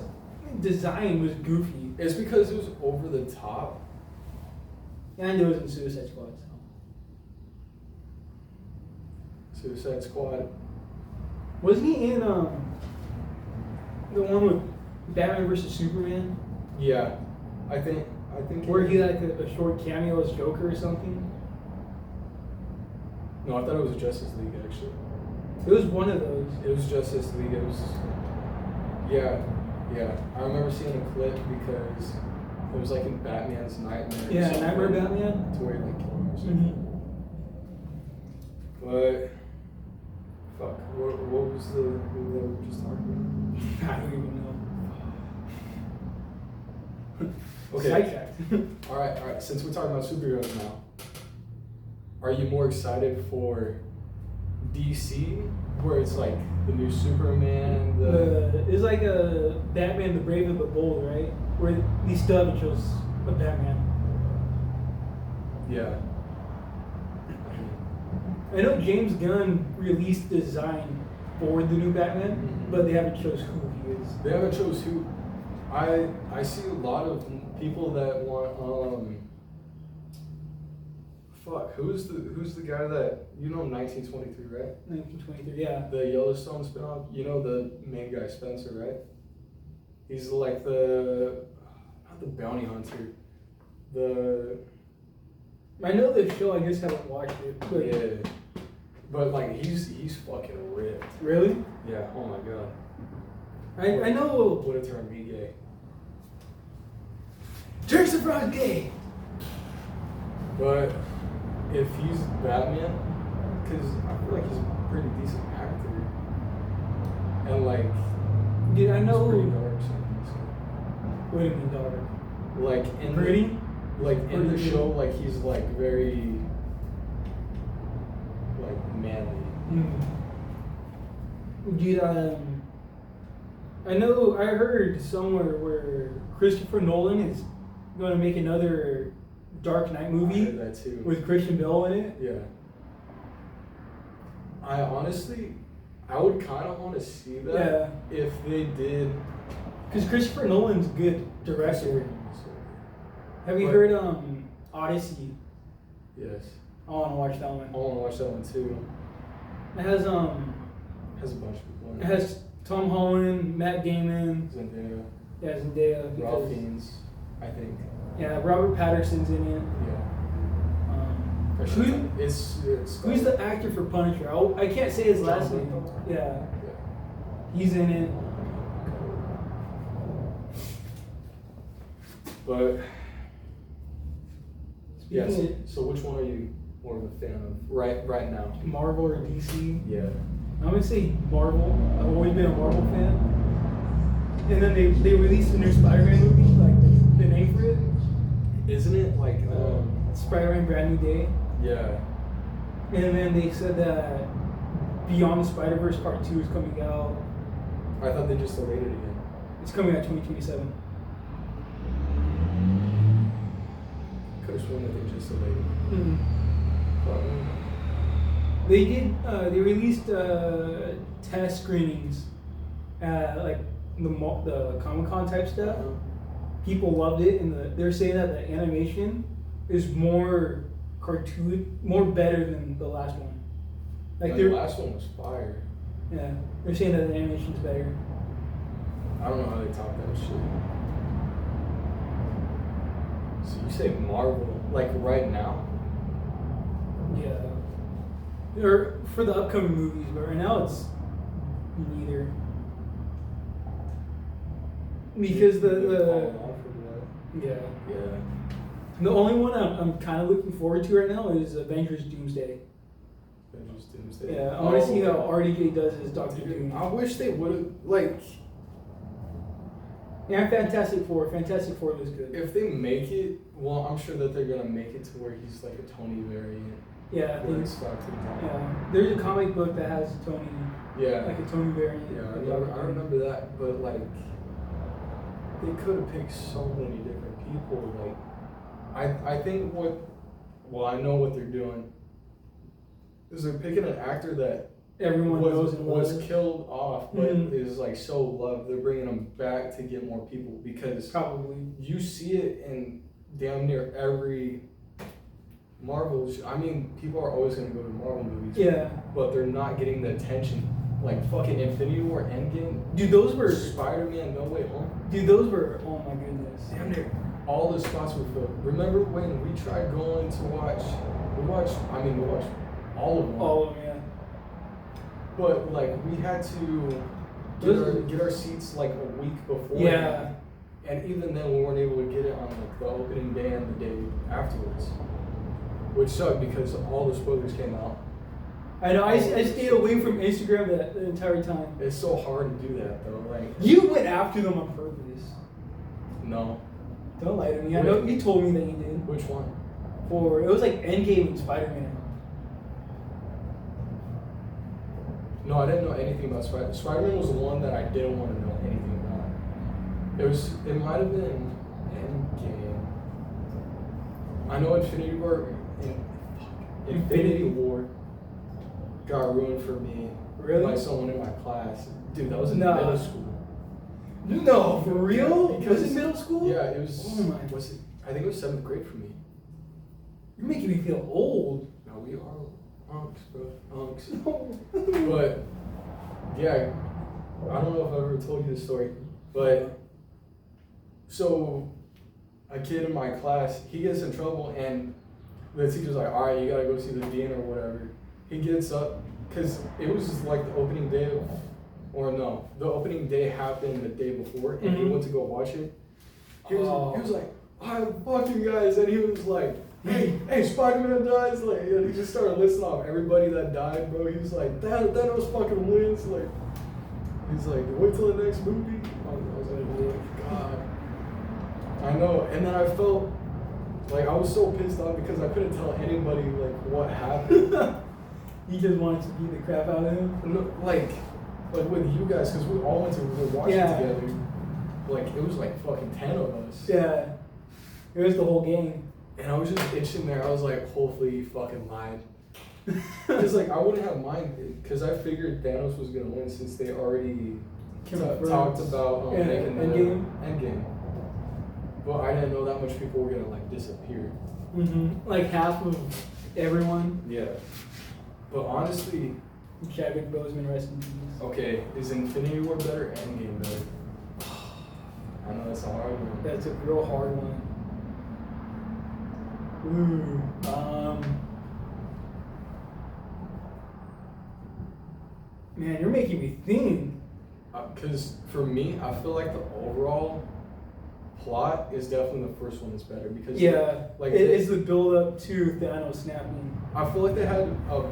design was goofy. It's because it was over the top. And it was in Suicide Squad. So. Suicide Squad. Wasn't he in the one with Batman versus Superman? Yeah. I think. Where he like a short cameo as Joker or something. No, I thought it was Justice League actually. It was one of those. It was Justice League. It was. Yeah. I remember seeing a clip because it was like in Batman's Nightmare. Yeah, Nightmare Batman. To where he like killed him or something. But fuck, what was the movie that we were just talking I don't even know. about? Okay. Sidetracked. All right. Since we're talking about superheroes now, are you more excited for DC, where it's like the new Superman, It's like a Batman the Brave and the Bold, right? Where he still haven't chose a Batman. Yeah. I know James Gunn released the design for the new Batman, but they haven't chose who he is. They haven't chose who. I see a lot of people that want fuck, who's the guy that 1923, right? 1923, yeah. The Yellowstone spinoff. You know the main guy, Spencer, right? He's like not the bounty hunter. I know the show, I just haven't watched it. But Yeah. But like he's fucking ripped. Really? Yeah. Oh my god. I know. Would have turned me gay. Turn surprise gay! But if he's Batman, because I feel like he's a pretty decent actor, and like Dude, I he's pretty know. dark. So. What do you mean, daughter? Like in Pretty? in the show, like he's like very like manly. Dude, I know. I heard somewhere where Christopher Nolan is going to make another Dark Knight I movie heard that too. with Christian Bale in it. Yeah. I would kind of want to see that if they did. Because Christopher Nolan's a good director. Have you What? heard Odyssey? Yes. I want to watch that I one. want to watch that one too. It has Has a bunch of people in it has Tom Holland, Matt Damon, Zendaya, yeah, Zendaya. Ralph because- Fiennes, I think. Yeah, Robert Patterson's in it. Yeah. Who's the actor for Punisher? I can't say his last name. Yeah, Yeah. he's in it. But yes. Speaking So which one are you more of a fan of right now? of Marvel or DC, Yeah. I'm gonna say Marvel. I've always been a Marvel fan. And then they released a new Spider-Man movie, like the name for it, Isn't it like Spider-Man Brand New Day. yeah. And then they said that Beyond the Spider-Verse Part 2 is coming out. I thought they just delayed it again. It's coming out 2027. Could have sworn that they just delayed it. Mhm. But, They did. They released test screenings at like the Comic-Con type stuff. People loved it, and they're saying that the animation is more cartoon, more better than the last one. Like the they're last one was fire. yeah, they're saying that the animation's better. I don't know how they top that shit. So you say Marvel, like right now? Yeah, or for the upcoming movies, but right now it's neither. Because They're the falling off or what? yeah. Yeah. The only one I'm kind of looking forward to right now is Avengers Doomsday. Avengers Doomsday. Yeah, I want to see how RDJ does his Doctor Doom. I wish they would have, like, Yeah, Fantastic Four. Fantastic Four looks good. if they make it, well, I'm sure that they're gonna make it to where he's like a Tony variant. Yeah, I Where think. it's Doctor Doom. Yeah, there's a comic book that has Tony, Yeah. like a Tony variant. Yeah, of I Doctor Doom. remember that, but like, they could have picked so many different people. Like, I think I know what they're doing. Is they're picking an actor that Everyone knows and was loves. killed off, but Mhm. is like so loved. They're bringing him back to get more people because Probably. you see it in damn near every Marvel. I mean, people are always gonna go to Marvel movies. Yeah, But they're not getting the attention. Like fucking Infinity War, Endgame, dude, those were Spider-Man, No Way Home. dude, those were oh my goodness. Damn near all the spots were filled. Remember when we tried going to watch? We watched all of them. All of them, yeah. But like we had to get our seats like a week before. Yeah. And even then, we weren't able to get it on like the opening day and the day afterwards, which sucked because all the spoilers came out. I know. I stayed away from Instagram the entire time. It's so hard to do that though. Like You went after them on purpose. no. Don't lie to me. I know you told me that you did. Which one? It was like Endgame and Spider-Man. No, I didn't know anything about Spider-Man. Spider-Man was the one that I didn't want to know anything about. It might have been Endgame. I know Infinity War got ruined for me. Really? By someone in my class. Dude, that was in Nah. middle school. No, for real? Because- Was it middle school? Yeah, it was. Oh my. Was it? I think it was 7th grade for me. You're making me feel old. No, we are unks, bro. Unks. But yeah, I don't know if I've ever told you this story, but so a kid in my class, he gets in trouble and the teacher's like, all right, you gotta go see the dean or whatever. He gets up, cause it was just like the opening day the opening day happened the day before and he Mhm. went to go watch it. He was like, fuck you guys, and he was like, hey, Spider-Man dies, like, and he just started listing off everybody that died, bro. He was like, Thanos fucking wins, like, he's like, wait till the next movie. I was like, God. I know, and then I felt, like, I was so pissed off because I couldn't tell anybody, like, what happened. You just wanted to beat the crap out of him? No, like with you guys, because we all went to watch it Yeah. together. Like, it was like fucking 10 of us. Yeah. It was the whole gang. And I was just itching there. I was like, hopefully you fucking lied. Because, like, I wouldn't have minded. Because I figured Thanos was going to win since they already talked about making the Endgame. But I didn't know that much people were going to, like, disappear. Mm-hmm. Like half of everyone. Yeah. But honestly, Chadwick Boseman, rest in peace. okay, is Infinity War better or Endgame better? I know that's a hard one. That's a real hard one. Ooh. Man, you're making me think. Because for me, I feel like the overall plot is definitely the first one that's better. Because Yeah, like it is the build up to Thanos snapping. I feel like they had a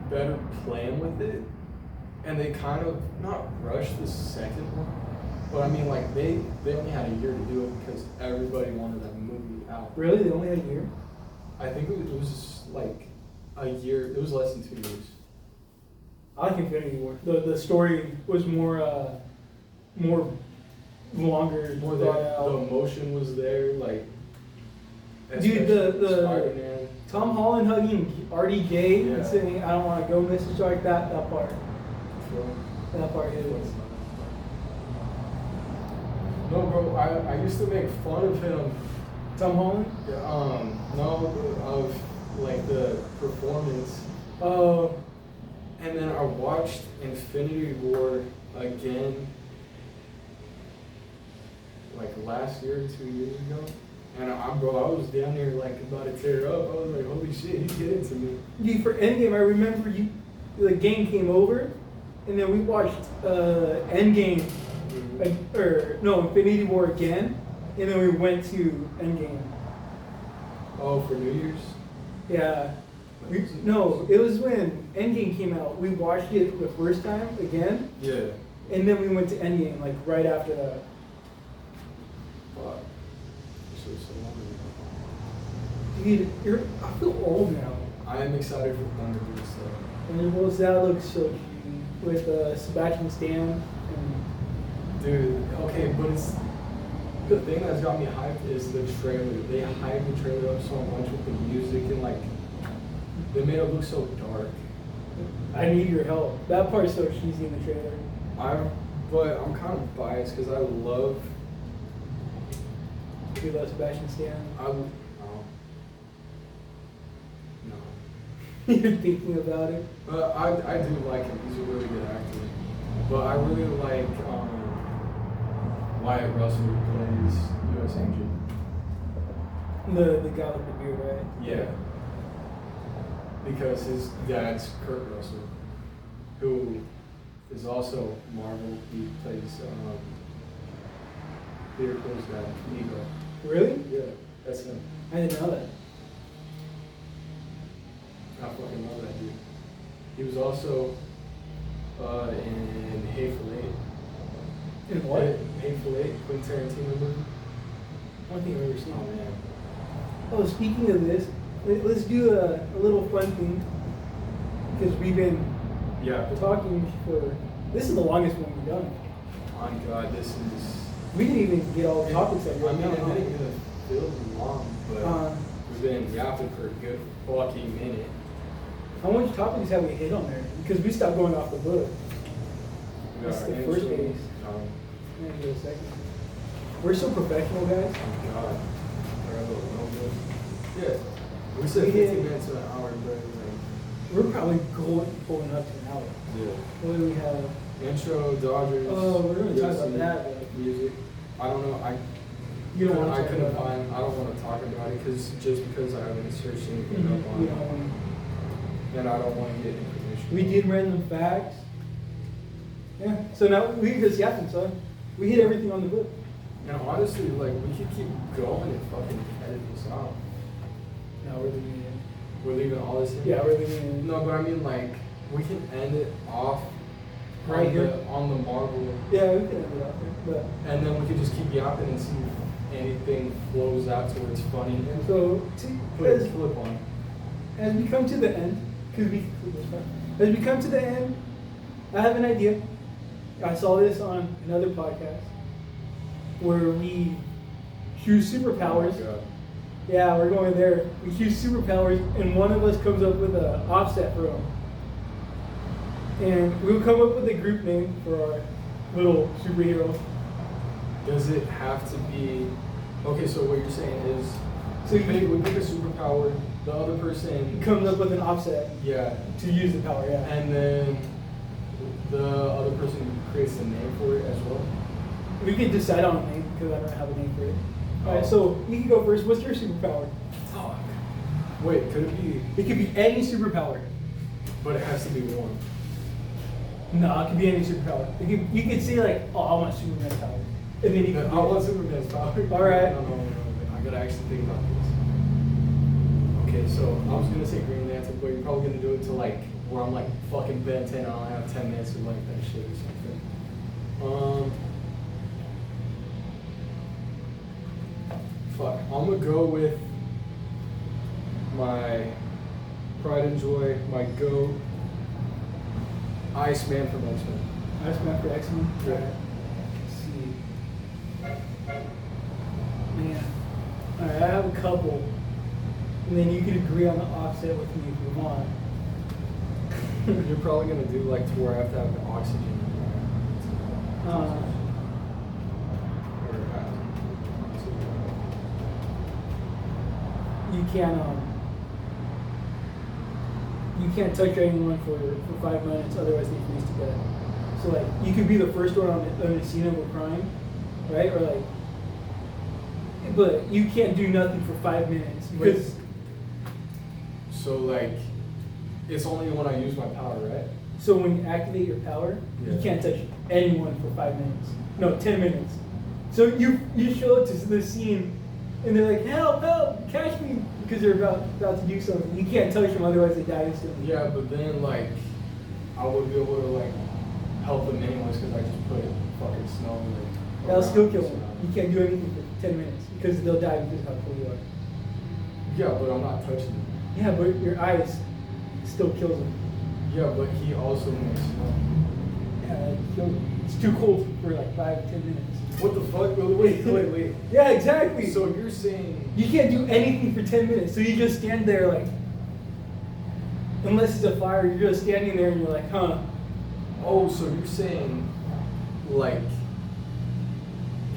better plan with it, and they kind of not rushed the second one, but I mean like they only had a year to do it because everybody wanted that movie out. Really? They only had a year? I think it was like a year. It was less than 2 years. I like Infinity War. The story was more longer, More thought there, the out. emotion was there, like. Dude, the Spider-Man. Tom Holland hugging RDJ Yeah. and saying, "I don't want to go," message like that. That part hit it. No, bro. I used to make fun of him. Tom Holland. No, of like the performance. Oh, And then I watched Infinity War again, like last year, 2 years ago. And I was down there like about to tear up. I was like, holy shit, he's getting to me. dude, for Endgame, I remember the gang came over, and then we watched Endgame, Infinity War again, and then we went to Endgame. Oh, for New Year's? Yeah. It was when Endgame came out. We watched it the first time again, Yeah. and then we went to Endgame like right after that. Fuck. This was so long Dude, I feel old now. ago. I am excited for Thunderbolts though. And that looks so cute with Sebastian Stan. And Dude, okay, but it's the thing that's got me hyped is the trailer. They hyped the trailer up so much with the music and like they made it look so dark. I need your help. That part's so cheesy in the trailer. But I'm kind of biased because I love. Do you love Sebastian Stan? No. You're thinking about it. I do like him. He's a really good actor. But I really like Wyatt Russell who plays U.S. Agent. The guy with the beard, right? Yeah. Because his dad's Kurt Russell, who is also Marvel. He plays Peter Quill's dad, Ego. Really? Yeah, that's him. I didn't know that. I fucking love that dude. He was also in Hateful Eight. In what? Hateful Eight, Quentin Tarantino movie. I don't think I've ever seen Oh it. man. Oh, speaking of this, let's do a little fun thing. Because we've been Yeah. talking for. This is the longest one we've done. My God, this is. We didn't even get all the topics that I we're mean, it on. didn't even feel long, but we've been yapping for a good fucking minute. How much topics have we hit on there? Because we stopped going off the book. We That's got the our first intro. phase. Hang on a second. We're so professional, guys. Oh God. Our little notebook. Yeah. We said We 15 did. minutes to an hour, but We're probably pulling up to an hour. yeah. What do we have? Intro, Dodgers. Oh, we're going to talk about UFC, that. But Music. I don't know. you don't want to I talk couldn't about find. I don't want to talk about it just because I haven't searched it. anything up on We it, don't want and I don't want to get information. We did random facts. Yeah. So now we just yapping, son. We hit everything on the book. And honestly, like we could keep going and fucking edit this out. No, we're leaving it. We're leaving all this in. Yeah, we're leaving it. No, but I mean like we can end it off Right on here. on the Marvel, Yeah, we can end it out there. and then we could just keep yapping and see if anything flows out to where it's funny. But so Put a as, flip on. as we come to the end, as we come to the end, I have an idea. I saw this on another podcast where we choose superpowers. Oh my God. Yeah, we're going there. We choose superpowers, and one of us comes up with an offset for them. And we'll come up with a group name for our little superhero. Does it have to be? Okay, so what you're saying is, So we you pick a superpower. The other person comes up with an offset Yeah, to use the power, yeah. and then the other person creates the name for it as well. We could decide on a name because I don't have a name for it. Alright, Oh. so you can go first. What's your superpower? Fuck. Wait, could it be? It could be any superpower. But it has to be one. No, it could be any superpower. You could say like, oh, I want Superman power. And then you I can want Superman's power. Alright. No. I gotta actually think about this. Okay, so I was gonna say Green Lantern, but you're probably gonna do it to like where I'm like fucking Ben 10 and I only have 10 minutes to like that shit or something. Fuck. I'm gonna go with my pride and joy, my GOAT, Iceman from X-Men. Iceman for X-Men? Yeah. Alright. Let's see. Man. Alright, I have a couple. And then you can agree on the offset with me if you want. You're probably gonna do like to where I have to have the oxygen. Uh, you can't touch anyone for 5 minutes, otherwise they freeze to death. So like you could be the first one on the scene of a crime, right? Or like, but you can't do nothing for 5 minutes because So like, it's only when I use my power, right? so when you activate your power, you Yeah. can't touch anyone for 5 minutes. No, 10 minutes. So you show up to the scene and they're like, help, catch me, because they're about to do something. You can't touch them, otherwise they die instantly. Yeah, but then like, I would be able to like help them anyways because I just put fucking snow like. That'll around still and kill them. stuff. You can't do anything for 10 minutes because they'll die because of how cool you are. Yeah, but I'm not touching them. Yeah, but your ice still kills them. Yeah, but he also makes snow. Yeah, it kills them. It's too cold for like 5 to 10 minutes. What the fuck? Wait. Yeah, exactly. So you're saying? You can't do anything for 10 minutes, so you just stand there like, unless it's a fire, you're just standing there and you're like, huh. Oh, so you're saying like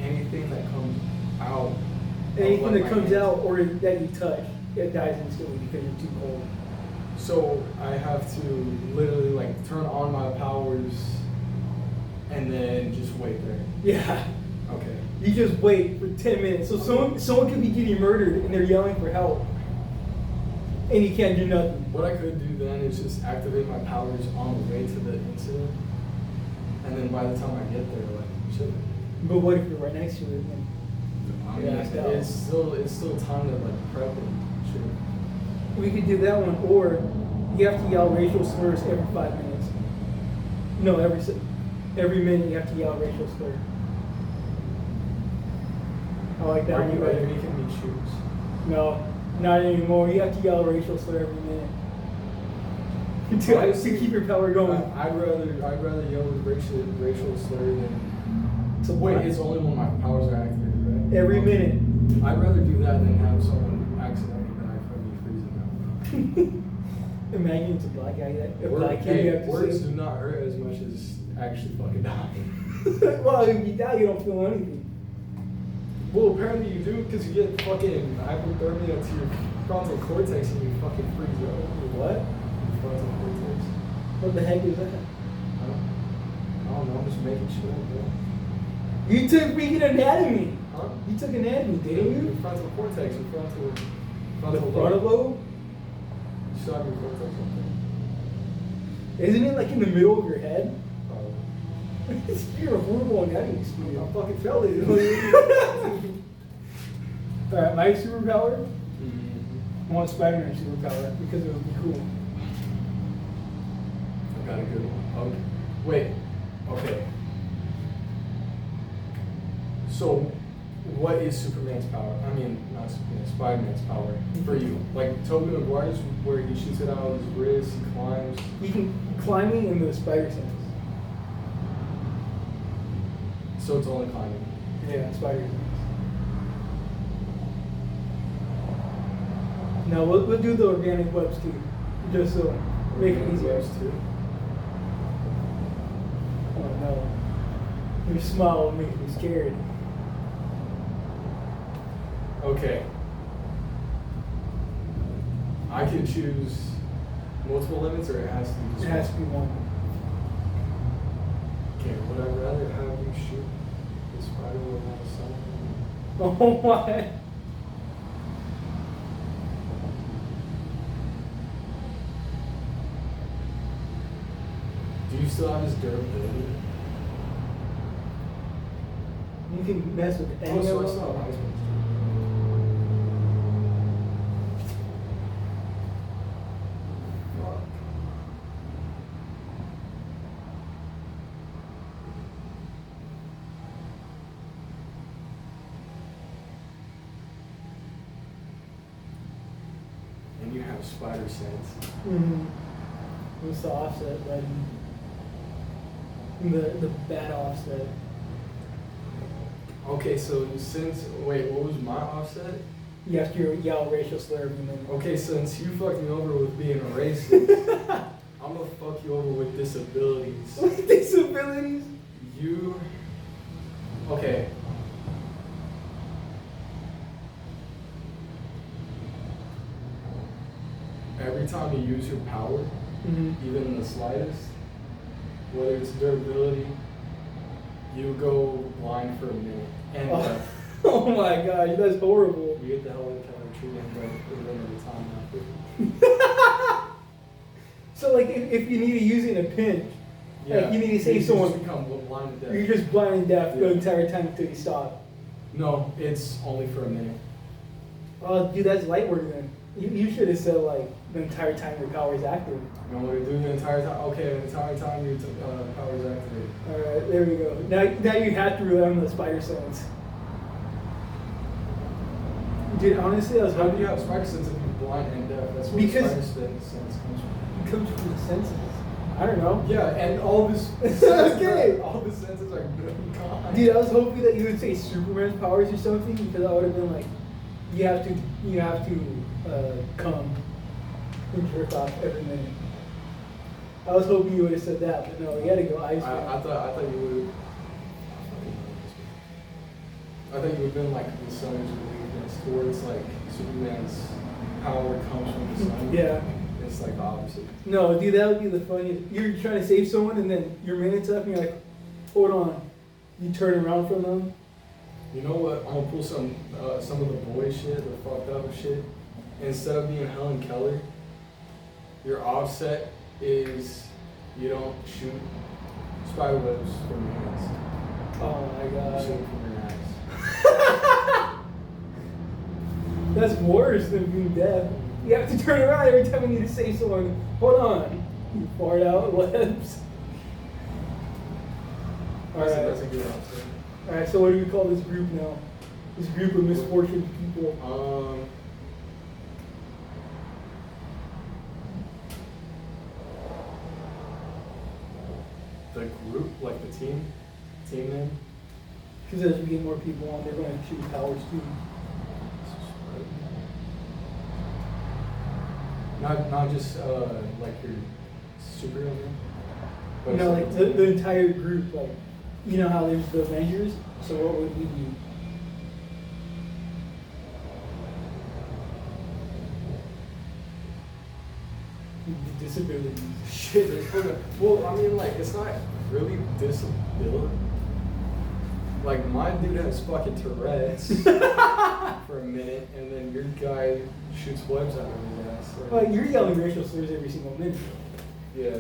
anything that comes out? of, Anything like, that my comes hands? out or that you touch, it dies instantly because you're too cold. So I have to literally like turn on my powers and then just wait there. Yeah. Okay. You just wait for 10 minutes. So someone could be getting murdered and they're yelling for help. And you can't do nothing. What I could do then is just activate my powers on the way to the incident. And then by the time I get there, like, chill. But what if you're right next to it? And I mean, Yeah, it's still time to like prep and shit. we could do that one, or you have to yell racial slurs every 5 minutes. No, every minute you have to yell racial slur. I like that Are one. you better. making me choose? No, not anymore. You have to yell racial slur every minute. To keep your power going. I'd rather yell with racial slur than. So Wait, what? it's only when my powers are activated, right? Every minute. I'd rather do that than have someone accidentally die from me freezing out. Imagine it's a black guy a black kid you have to Words say. do not hurt as much as actually fucking dying. Well, if you die, you don't feel anything. Well, apparently you do because you get fucking hypothermia to your frontal cortex and you fucking freeze out. What? Frontal cortex. What the heck is that? I don't know. I'm just making shit up, bro. You took freaking anatomy. Huh? You took anatomy, didn't Your you? frontal cortex, your frontal The frontal lobe? You still have your cortex up there. Isn't it like in the middle of your head? Probably. You're a horrible anatomy student. I fucking felt it. Alright, my superpower? Mm-hmm. I want Spider-Man superpower because it would be cool. I got a good one. Okay. Wait. Okay. So, what is Superman's power? I mean, not Superman, Spider-Man's power for you. Like Tobey Maguire's, where he shoots it out of his wrist, he climbs. You can climbing in the spider sense. So it's only climbing. Yeah, spider sense. No, we'll do the organic webs too, just so make it easier. Webs too. Oh no, your smile makes me scared. Okay. I can choose multiple limits, or it has to be just It has to be one. Okay, would I rather have you shoot the spider without a sun? Oh my. Do you still have his durability? You can mess with any Oh, so I of still have them. ice ones. Fuck. And you have spider sense. Mm-hmm. What's the offset, buddy? The bad offset. Okay, so wait, what was my offset? You have to yell racial slur every minute. Okay, since you fucked me over with being a racist, I'm gonna fuck you over with disabilities. With disabilities? You. Okay. Every time you use your power, Mm-hmm. even in the slightest, whether it's durability, you go blind for a minute. And Oh my god, that's horrible. you get the hell out of treatment, but at the end of the time after. So like if you need to use it in a pinch, like you need to save just someone, become blind to death. you're just blind and deaf the Yeah. entire time until you stop. No, it's only for a minute. Oh, dude, that's light work then. You should have said like the entire time your power is active. You know what to do the entire time? Okay, the entire time your power is activated. Alright, there we go. Now you have to rely on the spider sense. Dude, honestly, I was How do hoping you have spider sense if you're blind and deaf? That's where Because- the spider sense comes from. it comes from the senses. I don't know. Yeah, and all this. Okay. All the senses are gone. Dude, I was hoping that you would say Superman's powers or something because I would have been like, you have to come and jerk off every minute. I was hoping you would have said that, but no, you had to go ice. I thought you would. I thought you would have been like the sun is weakness, to where it's like Superman's power comes from the sun. Yeah. It's like the opposite. No, dude, that would be the funniest. You're trying to save someone and then your minute's up and you're like, hold on. You turn around from them You know what? I'm gonna pull some of the boy shit, the fucked up shit. Instead of being Helen Keller, your offset is you don't shoot spider webs from your hands. Oh my You god. shoot them from your eyes. That's worse than being deaf. You have to turn around every time you need to say someone, hold on. You fart out webs. That's a good offset. Alright, so what do we call this group now? This group of misfortunate people. The group, like the team name. Because as we get more people on, they're going to choose powers too. Not just like your superhero name. but You know, like something- the entire group, like, you know how there's the Avengers? So what would we be? The disabilities. Shit, there's fucking. Well, I mean, like, it's not really disability. Like, my dude has fucking Tourette's for a minute, and then your guy shoots webs out of his ass. But you're yelling racial slurs every single minute. Yeah.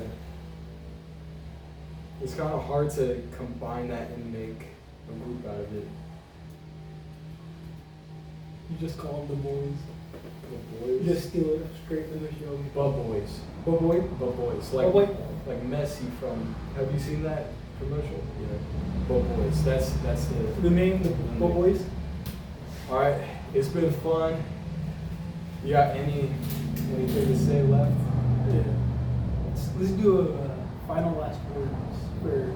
It's kind of hard to combine that and make a group out of it. You just call them the boys. The You boys. just steal it straight from the show. Bub boys. But boy, Bub boys. Bub Like, boy? like Messi from. Have you seen that commercial? Yeah. Bub boys. That's the name, the boys. All right, it's been fun. You got anything to say left? Yeah. Let's do a final last words for.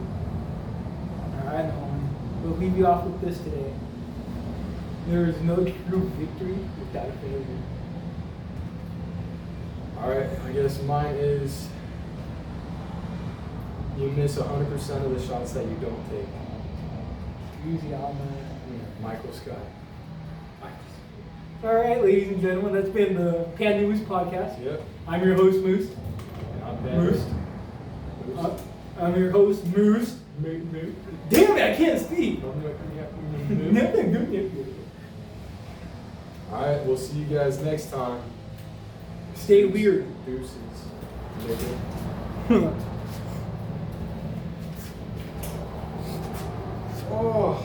I know. We'll leave you off with this today. There is no true victory without failure. All right, I guess mine is you miss 100% of the shots that you don't take. Easy on Michael Scott. All right, ladies and gentlemen, that's been the Pan News podcast. Yep. I'm your host, Moose. And I'm Ben. Moose. Moose. I'm your host, Moose. Damn it, I can't speak. All right, we'll see you guys next time. Stay weird. Deuces. Nigga. Oh.